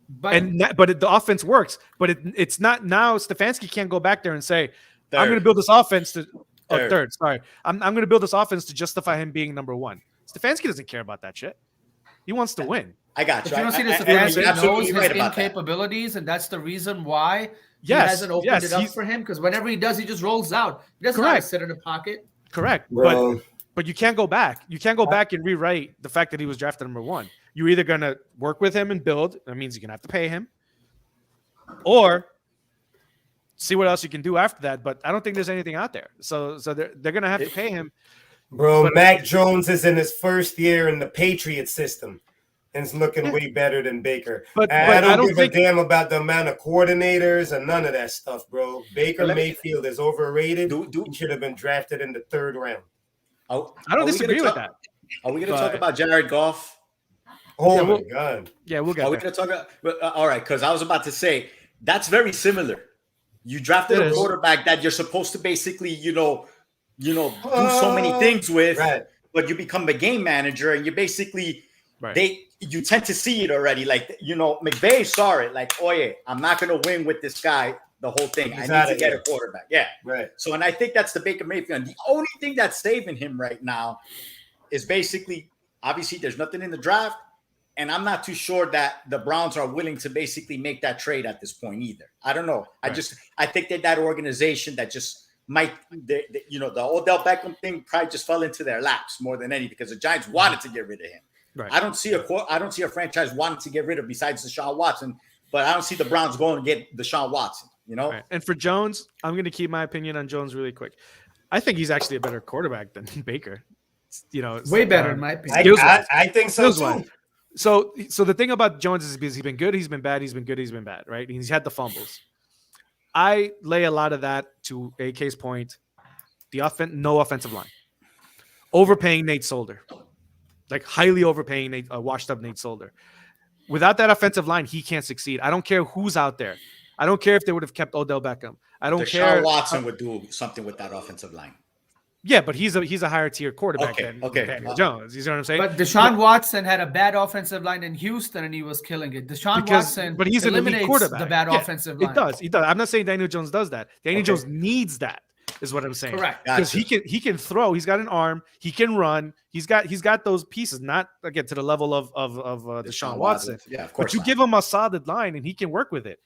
But the offense works. But it's not now. Stefanski can't go back there and say, I'm going to build this offense to third. Sorry, I'm going to build this offense to justify him being number 1. Stefanski doesn't care about that shit. He wants to win. I got you. But you don't see the Stefanski knows his incapabilities, and that's the reason why he hasn't opened it up for him. Because whenever he does, he just rolls out. He doesn't have to sit in the pocket. Correct. But you can't go back. You can't go back and rewrite the fact that he was drafted number 1. You're either going to work with him and build. That means you're going to have to pay him. Or see what else you can do after that. But I don't think there's anything out there. So they're going to have to pay him. Bro, Mac Jones is in his first year in the Patriot system and is looking way better than Baker. But I don't give a damn about the amount of coordinators and none of that stuff, bro. Baker Mayfield is overrated. He should have been drafted in the 3rd round. I don't disagree with that. Are we going to talk about Jared Goff? Oh, my God. Yeah, we'll get there. Are we going to talk about – all right, because I was about to say, that's very similar. You drafted a quarterback that you're supposed to basically, do so many things with, but you become the game manager and you basically you tend to see it already. Like, McVay saw it like, oh yeah, I'm not going to win with this guy the whole thing. I need to get a quarterback. Yeah. Right. So, and I think that's the Baker Mayfield. And the only thing that's saving him right now is basically, obviously there's nothing in the draft. And I'm not too sure that the Browns are willing to basically make that trade at this point either. I don't know. I think that organization that just might, the Odell Beckham thing probably just fell into their laps more than anything because the Giants wanted to get rid of him. Right. I don't see a franchise wanting to get rid of besides Deshaun Watson, but I don't see the Browns going to get Deshaun Watson. Right. And for Jones, I'm going to keep my opinion on Jones really quick. I think he's actually a better quarterback than Baker. Way better in my opinion. I think so too. So the thing about Jones is because he's been good, he's been bad, he's been good, he's been bad, right? He's had the fumbles. I lay a lot of that to AK's point. No offensive line. Overpaying Nate Solder. Like highly overpaying washed up Nate Solder. Without that offensive line, he can't succeed. I don't care who's out there. I don't care if they would have kept Odell Beckham. I don't care. Deshaun Watson would do something with that offensive line. Yeah, but he's a higher tier quarterback than Daniel Jones. You know what I'm saying? But Deshaun Watson had a bad offensive line in Houston, and he was killing it. Watson, but he's eliminates the bad offensive line. He does. I'm not saying Daniel Jones does that. Daniel Jones needs that. Is what I'm saying. Correct. Because he can throw. He's got an arm. He can run. He's got those pieces. Not again to the level of Deshaun Watson. Yeah, of course. But you give him a solid line, and he can work with it.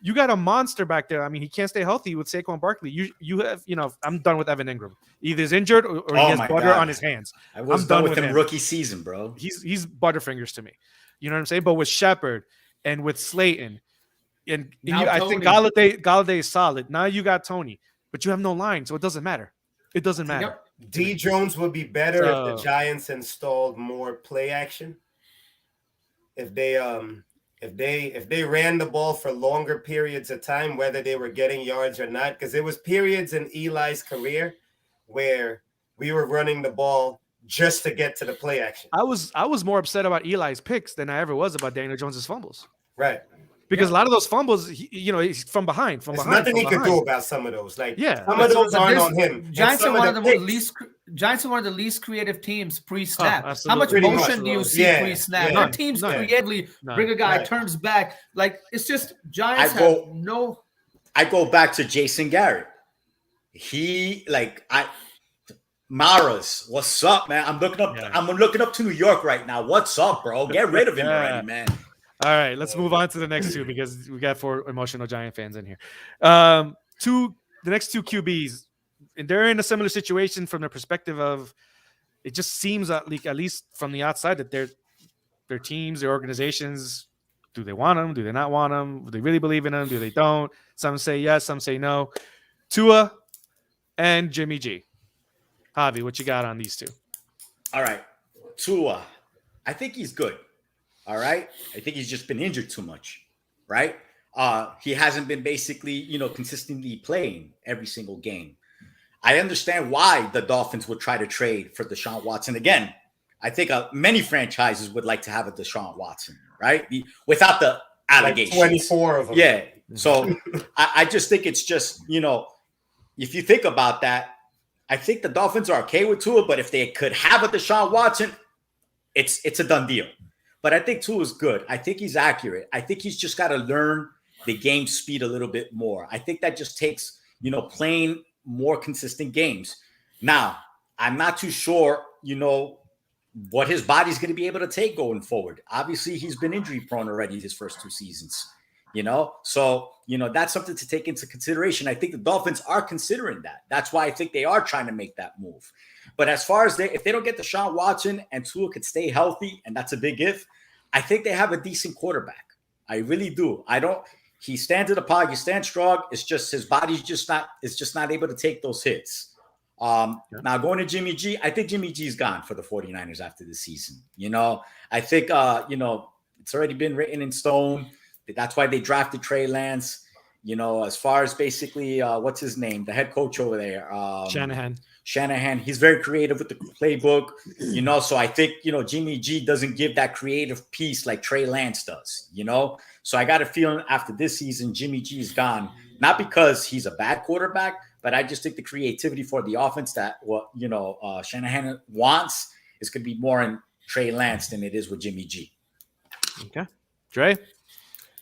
You got a monster back there. I mean, he can't stay healthy with Saquon Barkley. You have, I'm done with Evan Ingram. Either he's injured or he has butter on his hands. I'm done with him rookie season, bro. He's butterfingers to me. You know what I'm saying? But with Shepard and with Slayton, I think Galladay is solid. Now you got Tony, but you have no line, so it doesn't matter. It doesn't matter. D Jones would be better if the Giants installed more play action. If they ran the ball for longer periods of time, whether they were getting yards or not, because there was periods in Eli's career where we were running the ball just to get to the play action. I was more upset about Eli's picks than I ever was about Daniel Jones's fumbles. Right. Because a lot of those fumbles, he's from behind. There's nothing he could do about some of those. Some of those aren't on him. Giants are one of the least creative teams pre-snap. How much motion do you see pre-snap? Our teams creatively bring a guy, turns back. Like, it's just Giants I go back to Jason Garrett. Maras, what's up, man? I'm looking up to New York right now. What's up, bro? Get rid of him already, man. All right, let's move on to the next two because we got 4 emotional Giant fans in here. The next two QBs, and they're in a similar situation from the perspective of it just seems like, at least from the outside, that their teams, their organizations, do they want them? Do they not want them? Do they really believe in them? Do they don't? Some say yes, some say no. Tua and Jimmy G. Javi, what you got on these two? All right. Tua, I think he's good. All right. I think he's just been injured too much. Right. He hasn't been basically, consistently playing every single game. I understand why the Dolphins would try to trade for Deshaun Watson. Again, I think many franchises would like to have a Deshaun Watson, right? Without the allegations. Like 24 of them. Yeah. So I just think it's just, if you think about that, I think the Dolphins are okay with Tua, but if they could have a Deshaun Watson, it's a done deal. But I think Tua is good. I think he's accurate. I think he's just got to learn the game speed a little bit more. I think that just takes, playing more consistent games. Now, I'm not too sure, what his body's going to be able to take going forward. Obviously, he's been injury prone already his first 2 seasons, So, that's something to take into consideration. I think the Dolphins are considering that. That's why I think they are trying to make that move. But as far as if they don't get Deshaun Watson and Tua could stay healthy, and that's a big if, I think they have a decent quarterback. I really do. He stands in the pocket, he stands strong. It's just his body's just not able to take those hits. Now going to Jimmy G, I think Jimmy G's gone for the 49ers after the season. I think, it's already been written in stone. That's why they drafted Trey Lance. As far as basically, what's his name? The head coach over there. Shanahan. He's very creative with the playbook, so I think, Jimmy G doesn't give that creative piece like Trey Lance does, So I got a feeling after this season, Jimmy G is gone, not because he's a bad quarterback, but I just think the creativity for the offense that Shanahan wants is going to be more in Trey Lance than it is with Jimmy G. Okay. Dre?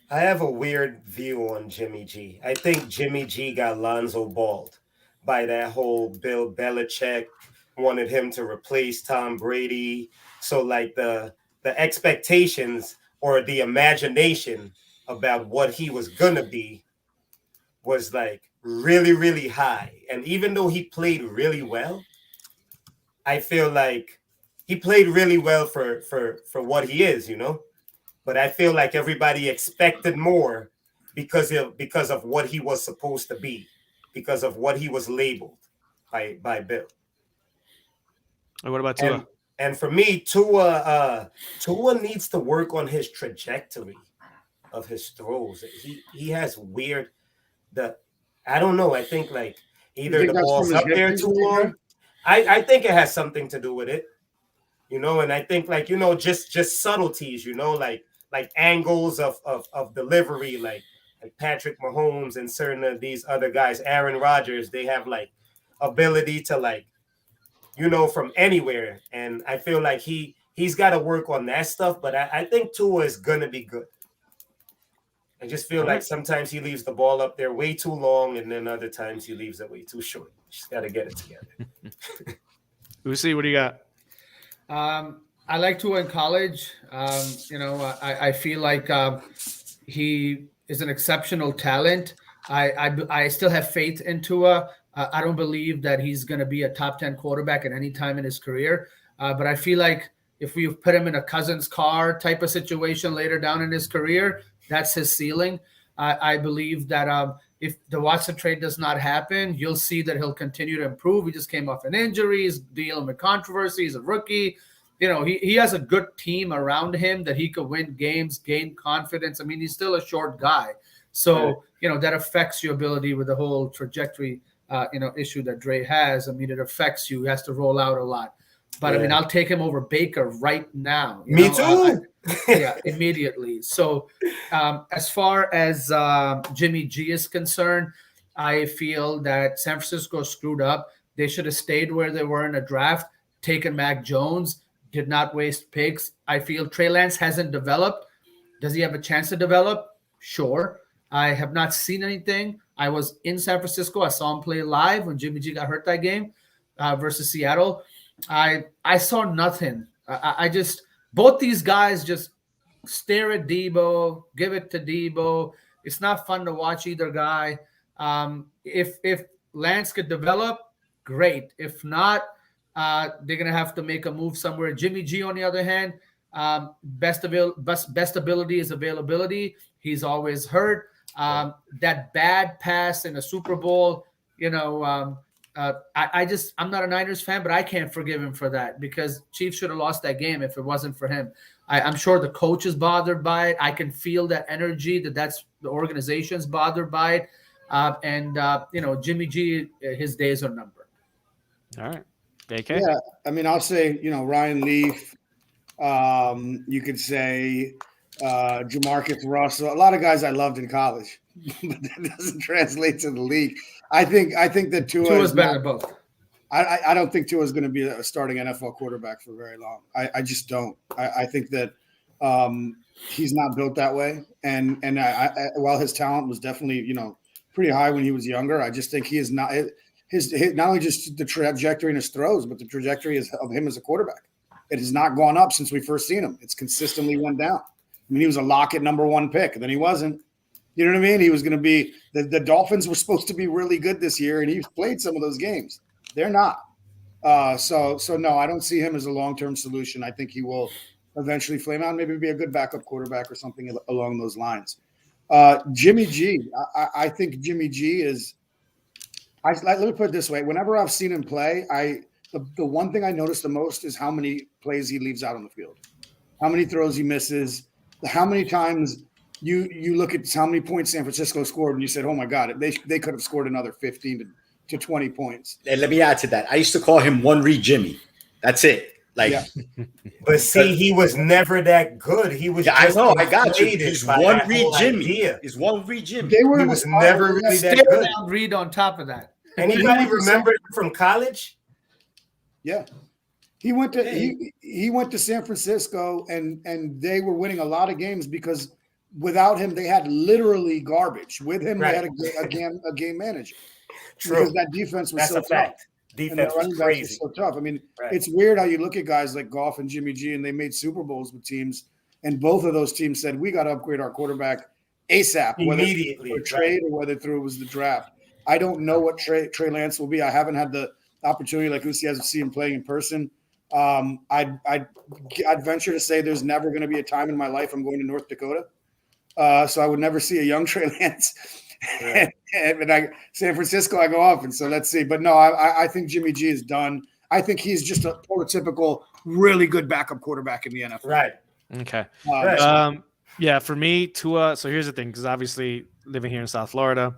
I have a weird view on Jimmy G. I think Jimmy G got Lonzo balled by that whole Bill Belichick wanted him to replace Tom Brady. So like the expectations or the imagination about what he was going to be was like really, really high. And even though he played really well, I feel like he played really well for what he is, But I feel like everybody expected more because of what he was supposed to be, because of what he was labeled by Bill. And what about Tua? And for me, Tua needs to work on his trajectory of his throws. He has weird I don't know. I think like either the ball's up there too long. I think it has something to do with it, and I think like, just subtleties, like angles of delivery, like Patrick Mahomes and certain of these other guys, Aaron Rodgers, they have like ability to like, from anywhere. And I feel like he's got to work on that stuff, but I think Tua is going to be good. I just feel like sometimes he leaves the ball up there way too long, and then other times he leaves it way too short. Just got to get it together. Lucy, what do you got? I like Tua in college. I feel like he is an exceptional talent. I still have faith in Tua. I don't believe that he's going to be a top 10 quarterback at any time in his career. But I feel like if we put him in a cousin's car type of situation later down in his career, that's his ceiling. I believe that if the Watson trade does not happen, you'll see that he'll continue to improve. He just came off an injury. He's dealing with controversy. He's a rookie. He has a good team around him that he could win games, gain confidence. I mean, he's still a short guy. So, that affects your ability with the whole trajectory, issue that Dre has. I mean, it affects you. He has to roll out a lot. But, I mean, I'll take him over Baker right now. Me too. Immediately. So, as far as Jimmy G is concerned, I feel that San Francisco screwed up. They should have stayed where they were in the draft, taken Mac Jones, did not waste picks. I feel Trey Lance hasn't developed. Does he have a chance to develop? Sure. I have not seen anything. I was in San Francisco. I saw him play live when Jimmy G got hurt that game versus Seattle. I saw nothing. I just both these guys just stare at Debo, give it to Debo. It's not fun to watch either guy. If Lance could develop, great. If not, they're gonna have to make a move somewhere. Jimmy G, on the other hand, best ability is availability. He's always hurt. That bad pass in the Super Bowl, I'm not a Niners fan, but I can't forgive him for that, because Chiefs should have lost that game if it wasn't for him. I'm sure the coach is bothered by it. I can feel that energy, that's the organization's bothered by it. Jimmy G, his days are numbered. All right. AK? Yeah, I mean, I'll say, Ryan Leaf. You could say Jamarcus Russell. A lot of guys I loved in college, but that doesn't translate to the league. I think that Tua is better than both. I don't think Tua is going to be a starting NFL quarterback for very long. I just don't. I think that he's not built that way. And while his talent was definitely, pretty high when he was younger, I just think he is not his not only just the trajectory in his throws, but the trajectory of him as a quarterback. It has not gone up since we first seen him. It's consistently went down. I mean, he was a lock at number 1 pick, and then he wasn't. You know what I mean? He was going to be the Dolphins were supposed to be really good this year, and he's played some of those games. They're not. So no, I don't see him as a long-term solution. I think he will eventually flame out, maybe be a good backup quarterback or something along those lines. Jimmy G, I think Jimmy G is. Let me put it this way: whenever I've seen him play, the one thing I notice the most is how many plays he leaves out on the field, how many throws he misses, how many times you look at how many points San Francisco scored and you said, "Oh my God, they could have scored another 15 to 20 points." And let me add to that. I used to call him one read Jimmy. That's it. But see, he was never that good. He was. I know. I got you. He's one read Jimmy. He's one read Jimmy. He was never really that good. Read on top of that. Anybody remember him from college? Yeah, he went to San Francisco, and they were winning a lot of games because without him, they had literally garbage. With him, they had a game manager. True. Because that defense was so tough. Defense was crazy. So tough. I mean, It's weird how you look at guys like Goff and Jimmy G, and they made Super Bowls with teams, and both of those teams said, we got to upgrade our quarterback ASAP, immediately, whether trade or whether through it was the draft. I don't know what Trey Lance will be. I haven't had the opportunity like Uzi has to see him playing in person. I'd venture to say there's never going to be a time in my life I'm going to North Dakota. So I would never see a young Trey Lance. Right. and San Francisco, I go often. So let's see. But no, I think Jimmy G is done. I think he's just a prototypical, really good backup quarterback in the NFL. Right. Okay. Yeah, for me, Tua. So here's the thing, because obviously living here in South Florida,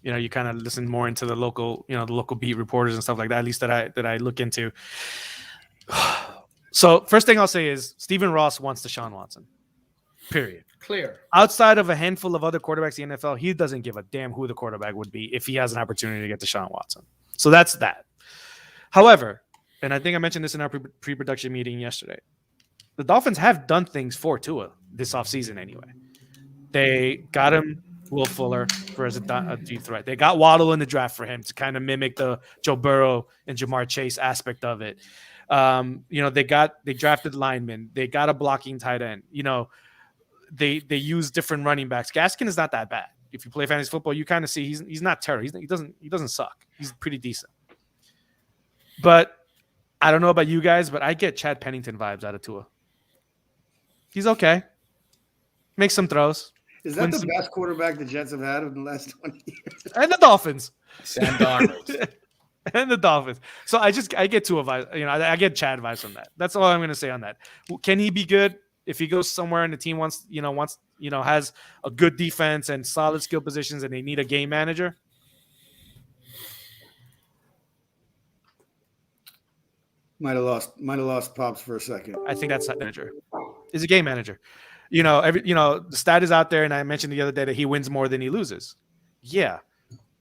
you kind of listen more into the local, the local beat reporters and stuff like that, at least that I look into. So first thing I'll say is Stephen Ross wants Deshaun Watson. Period. Clear. Outside of a handful of other quarterbacks in the NFL, he doesn't give a damn who the quarterback would be if he has an opportunity to get Deshaun Watson. So that's that. However, and I think I mentioned this in our pre-production meeting yesterday, the Dolphins have done things for Tua this offseason anyway. They got him Will Fuller for as a deep threat. They got Waddle in the draft for him to kind of mimic the Joe Burrow and Jamar Chase aspect of it. They drafted linemen. They got a blocking tight end. They use different running backs. Gaskin is not that bad. If you play fantasy football, you kind of see he's not terrible. He doesn't suck. He's pretty decent. But I don't know about you guys, but I get Chad Pennington vibes out of Tua. He's okay. Makes some throws. Is that the best quarterback the Jets have had in the last 20 years? And the Dolphins. Sam Darnold. And the Dolphins. So I get Tua vibes. I get Chad vibes from that. That's all I'm going to say on that. Can he be good? If he goes somewhere and the team has a good defense and solid skill positions and they need a game manager. Might have lost Pops for a second. I think that's that manager. Is a game manager. The stat is out there, and I mentioned the other day that he wins more than he loses. Yeah.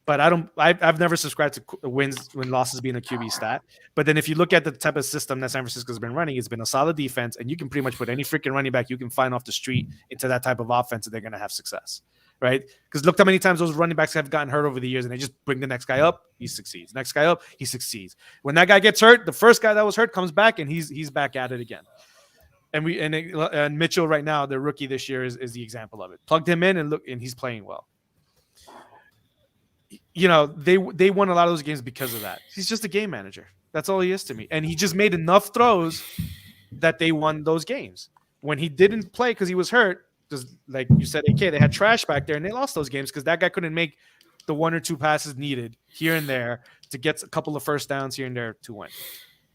But I've never subscribed to wins when losses being a QB stat. But then if you look at the type of system that San Francisco's been running, it's been a solid defense, and you can pretty much put any freaking running back you can find off the street into that type of offense, and they're going to have success, right? Because look how many times those running backs have gotten hurt over the years, and they just bring the next guy up, he succeeds. Next guy up, he succeeds. When that guy gets hurt, the first guy that was hurt comes back, and he's back at it again. And Mitchell right now, the rookie this year, is the example of it. Plugged him in and he's playing well. They won a lot of those games because of that. He's just a game manager. That's all he is to me. And he just made enough throws that they won those games. When he didn't play because he was hurt, because like you said, AK, they had trash back there and they lost those games because that guy couldn't make the one or two passes needed here and there to get a couple of first downs here and there to win.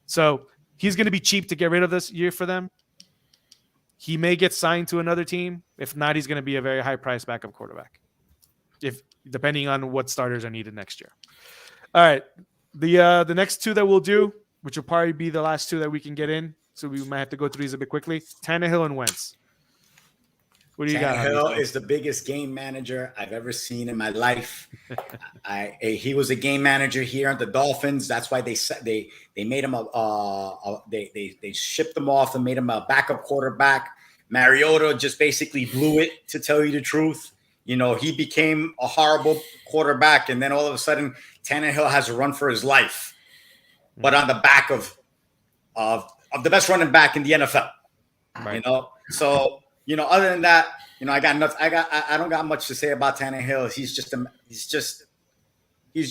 So he's going to be cheap to get rid of this year for them. He may get signed to another team. If not, he's going to be a very high price backup quarterback, depending on what starters are needed next year. All right. The next two that we'll do, which will probably be the last two that we can get in, so we might have to go through these a bit quickly. Tannehill and Wentz. What do you got? Tannehill is the biggest game manager I've ever seen in my life. He was a game manager here at the Dolphins. That's why they made him they shipped him off and made him a backup quarterback. Mariota just basically blew it, to tell you the truth. He became a horrible quarterback, and then all of a sudden, Tannehill has a run for his life, but on the back of the best running back in the NFL. Right. So other than that, I don't got much to say about Tannehill. He's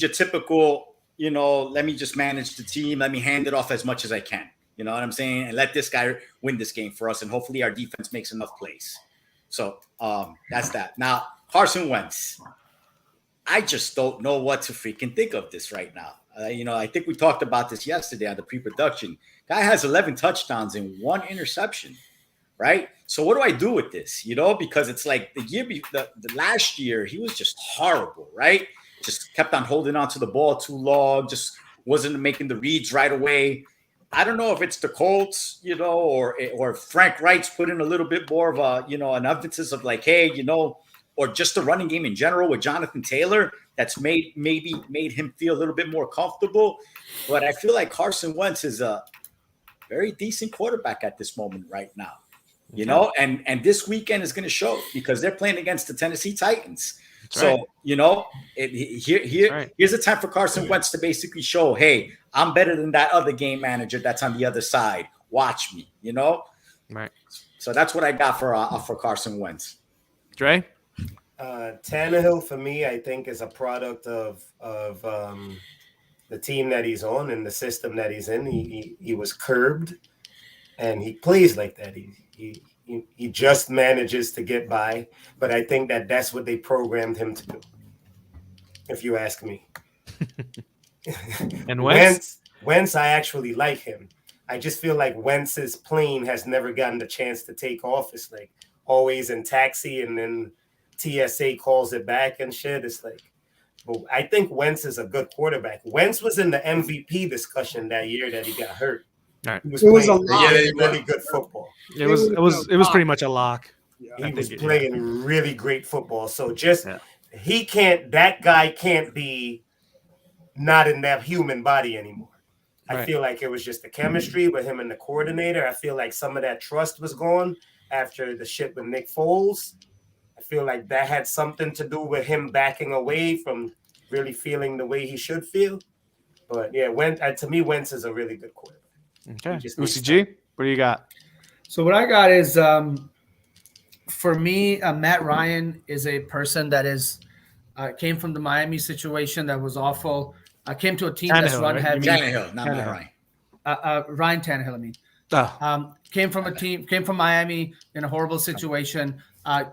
your typical, let me just manage the team, let me hand it off as much as I can. You know what I'm saying? And let this guy win this game for us, and hopefully our defense makes enough plays. So that's that. Now, Carson Wentz, I just don't know what to freaking think of this right now. I think we talked about this yesterday on the pre-production. Guy has 11 touchdowns and 1 interception, right? So what do I do with this? Because it's like the last year, he was just horrible, right? Just kept on holding on to the ball too long, just wasn't making the reads right away. I don't know if it's the Colts, or Frank Wright's put in a little bit more of a, an emphasis of like, hey, or just the running game in general with Jonathan Taylor that's maybe made him feel a little bit more comfortable. But I feel like Carson Wentz is a very decent quarterback at this moment right now, and this weekend is going to show because they're playing against the Tennessee Titans. That's so, right. Here's a time for Carson Wentz to basically show, hey, I'm better than that other game manager that's on the other side. Watch me, Right. So that's what I got for Carson Wentz. Dre? Tannehill, for me, I think is a product of the team that he's on and the system that he's in. He was curbed, and he plays like that. He just manages to get by, but I think that's what they programmed him to do, if you ask me. And Wentz, I actually like him. I just feel like Wentz's plane has never gotten the chance to take off. It's like always in taxi, and then TSA calls it back and shit. It's like, but I think Wentz is a good quarterback. Wentz was in the MVP discussion that year that he got hurt. All right. He was playing really good football. It was pretty much a lock. Yeah. He was playing really great football. So that guy can't be not in that human body anymore. I feel like it was just the chemistry with him and the coordinator. I feel like some of that trust was gone after the shit with Nick Foles. I feel like that had something to do with him backing away from really feeling the way he should feel. But yeah, to me, Wentz is a really good quarterback. Okay. UCG, what do you got? So what I got is, for me, Matt Ryan is a person that came from the Miami situation that was awful. Came to a team that's run heavy. Tannehill, not Matt Ryan. Ryan Tannehill, I mean. Came from Miami in a horrible situation.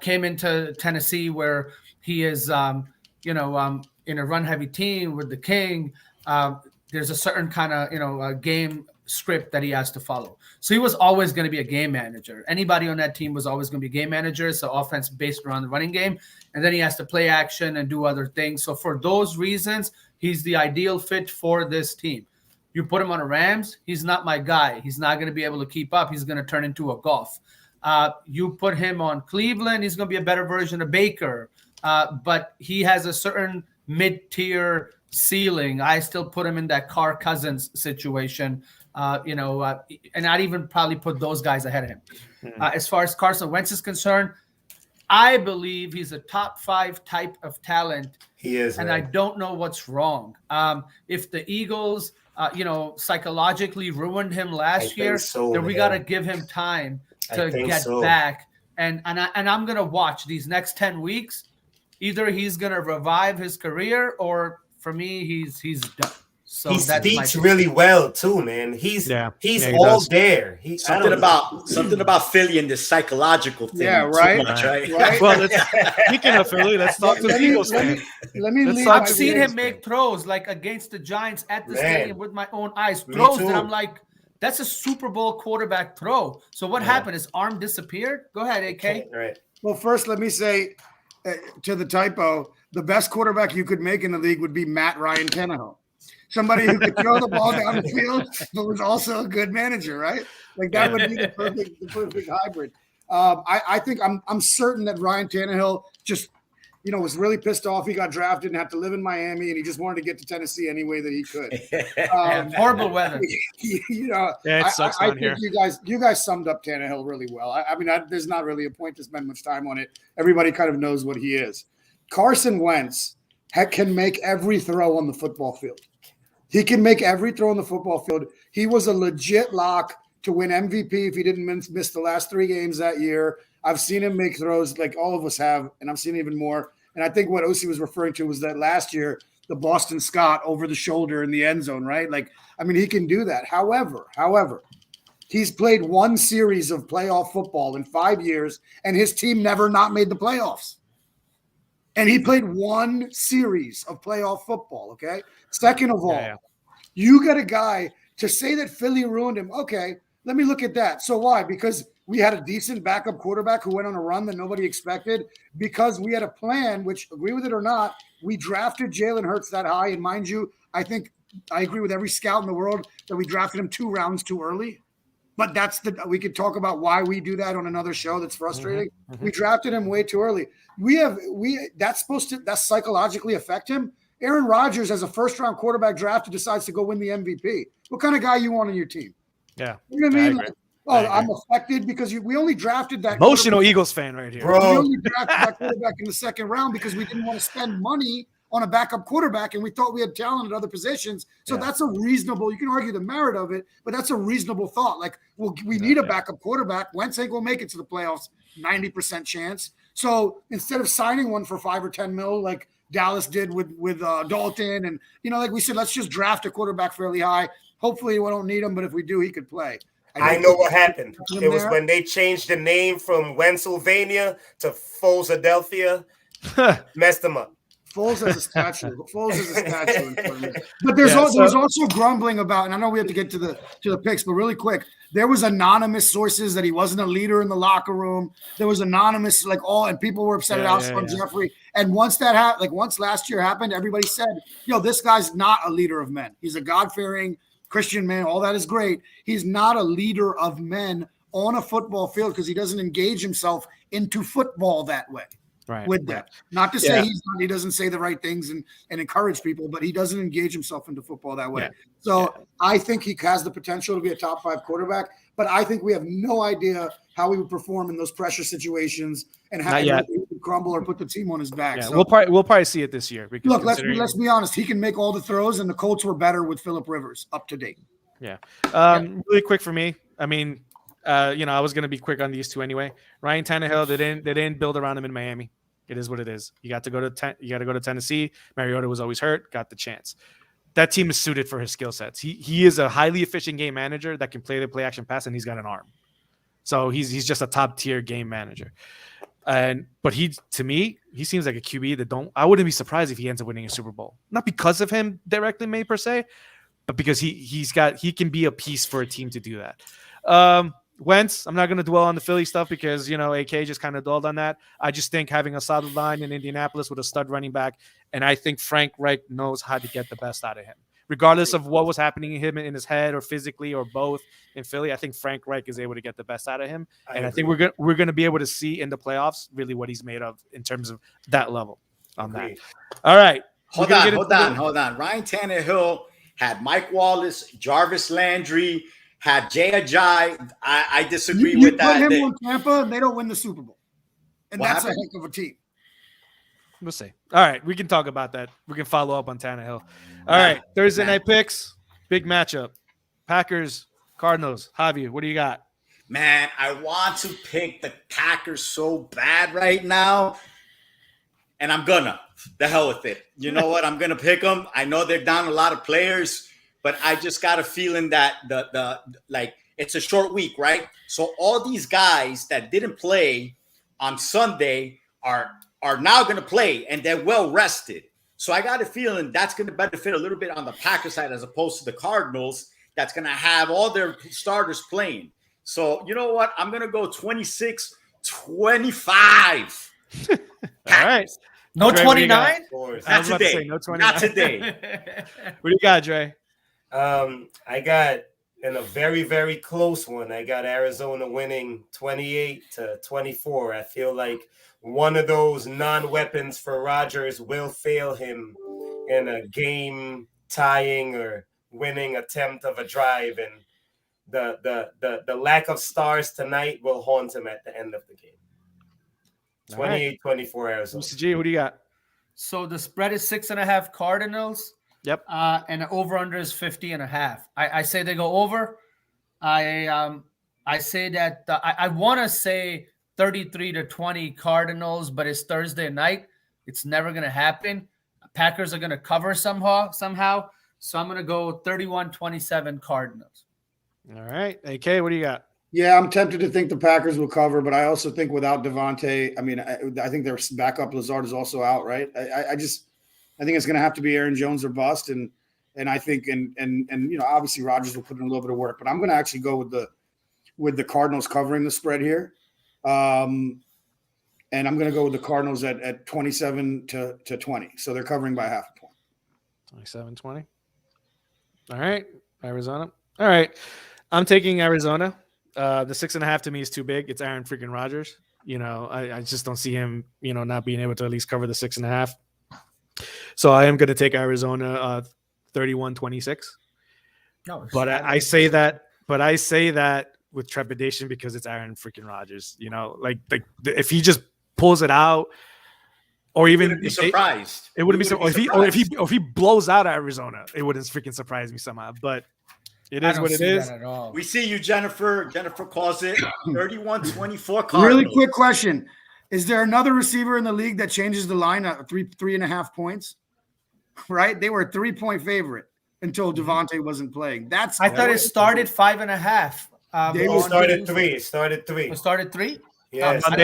Came into Tennessee where he is, in a run-heavy team with the King. There's a certain kind of, game script that he has to follow. So he was always going to be a game manager. Anybody on that team was always going to be a game manager. So offense based around the running game. And then he has to play action and do other things. So for those reasons, he's the ideal fit for this team. You put him on a Rams, he's not my guy. He's not going to be able to keep up. He's going to turn into a Goff. You put him on Cleveland, he's going to be a better version of Baker. But he has a certain mid-tier ceiling. I still put him in that Carr Cousins situation, and I'd even probably put those guys ahead of him. As far as Carson Wentz is concerned, I believe he's a top 5 type of talent. He is, and I don't know what's wrong. If the Eagles, psychologically ruined him last year, then we got to give him time to get back. And I'm gonna watch these next 10 weeks. Either he's gonna revive his career, or for me, he's done. So he speaks really well too, man. He's he all does. there. Something about Philly and the psychological thing. Yeah, right. Right? Well, speaking of Philly, let's talk to the Eagles fan. I've seen him make throws like against the Giants at the stadium with my own eyes. Throws that I'm like, that's a Super Bowl quarterback throw. So what happened? His arm disappeared? Go ahead, AK. Right. Well, first, let me say to the typo, the best quarterback you could make in the league would be Ryan Tannehill. Somebody who could throw the ball down the field, but was also a good manager, right? Like that would be the perfect hybrid. I think I'm certain that Ryan Tannehill just, was really pissed off. He got drafted and had to live in Miami, and he just wanted to get to Tennessee any way that he could. Horrible weather. It sucks I down here. You guys summed up Tannehill really well. I mean, there's not really a point to spend much time on it. Everybody kind of knows what he is. Carson Wentz can make every throw on the football field. He can make every throw on the football field. He was a legit lock to win MVP if he didn't miss the last 3 games that year. I've seen him make throws like all of us have, and I've seen even more. And I think what Osi was referring to was that last year, the Boston Scott over the shoulder in the end zone, right? Like, I mean, he can do that. However, he's played 1 series of playoff football in 5 years, and his team never not made the playoffs. And he played 1 series of playoff football, okay? Second of all, you got a guy to say that Philly ruined him. Okay, let me look at that. So why? Because we had a decent backup quarterback who went on a run that nobody expected. Because we had a plan, which, agree with it or not, we drafted Jalen Hurts that high. And mind you, I think I agree with every scout in the world that we drafted him 2 rounds too early. But we could talk about why we do that on another show. That's frustrating. We drafted him way too early. That's psychologically affect him. Aaron Rodgers, as a first-round quarterback drafted, decides to go win the MVP. What kind of guy you want on your team? Yeah. You know what I mean? I'm affected because we only drafted that emotional Eagles fan right here. Bro. We only drafted that quarterback in the 2nd round because we didn't want to spend money on a backup quarterback, and we thought we had talent at other positions. So that's a reasonable – you can argue the merit of it, but that's a reasonable thought. Like, well, we need a backup quarterback. Wentz ain't going to make it to the playoffs, 90% chance. So instead of signing one for $5 or $10 million like Dallas did with Dalton, and, like we said, let's just draft a quarterback fairly high. Hopefully we don't need him, but if we do, he could play. I know what happened. It was when they changed the name from Pennsylvania to Philadelphia. Messed them up. Foles as a statue. But there was also grumbling about, and I know we have to get to the picks, but really quick, there was anonymous sources that he wasn't a leader in the locker room. There was anonymous, and people were upset at Alshon Jeffrey. And once that happened, once last year happened, everybody said, this guy's not a leader of men. He's a God-fearing Christian man. All that is great. He's not a leader of men on a football field because he doesn't engage himself into football that way. Right. With that. Not to say he doesn't say the right things and encourage people, but he doesn't engage himself into football that way. Yeah. So I think he has the potential to be a top 5 quarterback, but I think we have no idea how he would perform in those pressure situations and how he would crumble or put the team on his back. Yeah, so, we'll probably see it this year. Because look, let's be honest. He can make all the throws, and the Colts were better with Phillip Rivers up to date. Yeah. Really quick for me. I mean, I was going to be quick on these 2 anyway. Ryan Tannehill, they didn't build around him in Miami. It is what it is. You got to go to Tennessee. Mariota was always hurt, got the chance. That team is suited for his skill sets. He is a highly efficient game manager that can play the play action pass, and he's got an arm. So he's just a top tier game manager. But to me, he seems like a QB that I wouldn't be surprised if he ends up winning a Super Bowl. Not because of him directly, per se, but because he can be a piece for a team to do that. Wentz, I'm not going to dwell on the Philly stuff because, AK just kind of dwelled on that. I just think having a solid line in Indianapolis with a stud running back, and I think Frank Reich knows how to get the best out of him. Regardless of what was happening in him in his head or physically or both in Philly, I think Frank Reich is able to get the best out of him. I think we're going to be able to see in the playoffs really what he's made of in terms of that level on that. All right. Hold on. Ryan Tannehill had Mike Wallace, Jarvis Landry, had Jay Ajayi. I disagree with that. You put him on Tampa, and they don't win the Super Bowl. And that's a heck of a team. We'll see. All right, we can talk about that. We can follow up on Tannehill. All right, Thursday night picks, big matchup. Packers, Cardinals. Javi, what do you got? Man, I want to pick the Packers so bad right now. And I'm gonna. The hell with it. You know what? I'm gonna pick them. I know they're down a lot of players, but I just got a feeling that the it's a short week, right? So all these guys that didn't play on Sunday are now gonna play, and they're well rested. So I got a feeling that's gonna benefit a little bit on the Packers side as opposed to the Cardinals. That's gonna have all their starters playing. So you know what? I'm gonna go 26-25. All right. No Dre, 29? Not today. No 29. Not today. What do you got, Dre? I got in a very, very close one. I got Arizona winning 28-24. I feel like one of those non-weapons for Rodgers will fail him in a game tying or winning attempt of a drive, and the lack of stars tonight will haunt him at the end of the game. 28-24 Arizona. Mr. G, what do you got? So the spread is 6.5 Cardinals. Yep. And the over-under is 50.5. I say they go over. I say that I want to say 33-20 Cardinals, but it's Thursday night. It's never going to happen. Packers are going to cover somehow. So I'm going to go 31-27 Cardinals. All right. AK, what do you got? Yeah, I'm tempted to think the Packers will cover, but I also think without Devontae, I mean, I think their backup Lazard is also out, right? I think it's going to have to be Aaron Jones or bust, and I think and you know, obviously Rodgers will put in a little bit of work, but I'm going to actually go with the Cardinals covering the spread here, and I'm going to go with the Cardinals at 27-20, so they're covering by half a point. 27-20. All right, Arizona. All right, I'm taking Arizona. The 6.5 to me is too big. It's Aaron freaking Rodgers. You know, I just don't see him, you know, not being able to at least cover the 6.5. So I am going to take Arizona 31-26. No, but I say that with trepidation because it's Aaron freaking Rodgers. You know, like if he just pulls it out, or even be surprised. It wouldn't be surprised. If he blows out Arizona, it wouldn't freaking surprise me somehow. But it is what it is. We see you, Jennifer. Jennifer calls it 31-24 Cardinals. Really quick question. Is there another receiver in the league that changes the line at 3.5 points? Right? They were a 3-point favorite until Devontae wasn't playing. I thought it started 5.5. They started 3. It started 3? Yes. On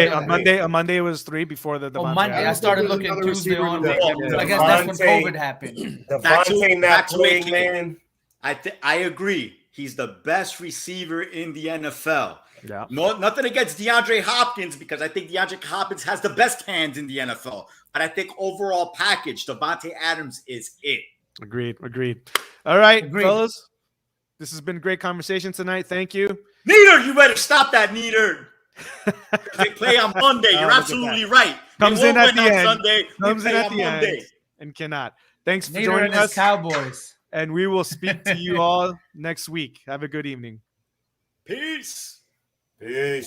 Monday it was 3 before the Devontae. Monday. I started looking Tuesday on. I guess that's when COVID happened. Devontae not playing, man. I agree. He's the best receiver in the NFL. Yeah. No, nothing against DeAndre Hopkins because I think DeAndre Hopkins has the best hands in the NFL. But I think overall package, Devontae Adams is it. Agreed. All right, fellas. This has been a great conversation tonight. Thank you. Neater, you better stop that, Neater. They play on Monday. You're absolutely right. Comes in at the end. Sunday. Comes in at the end and cannot. Thanks for joining us, Cowboys. And we will speak to you all next week. Have a good evening. Peace. Peace.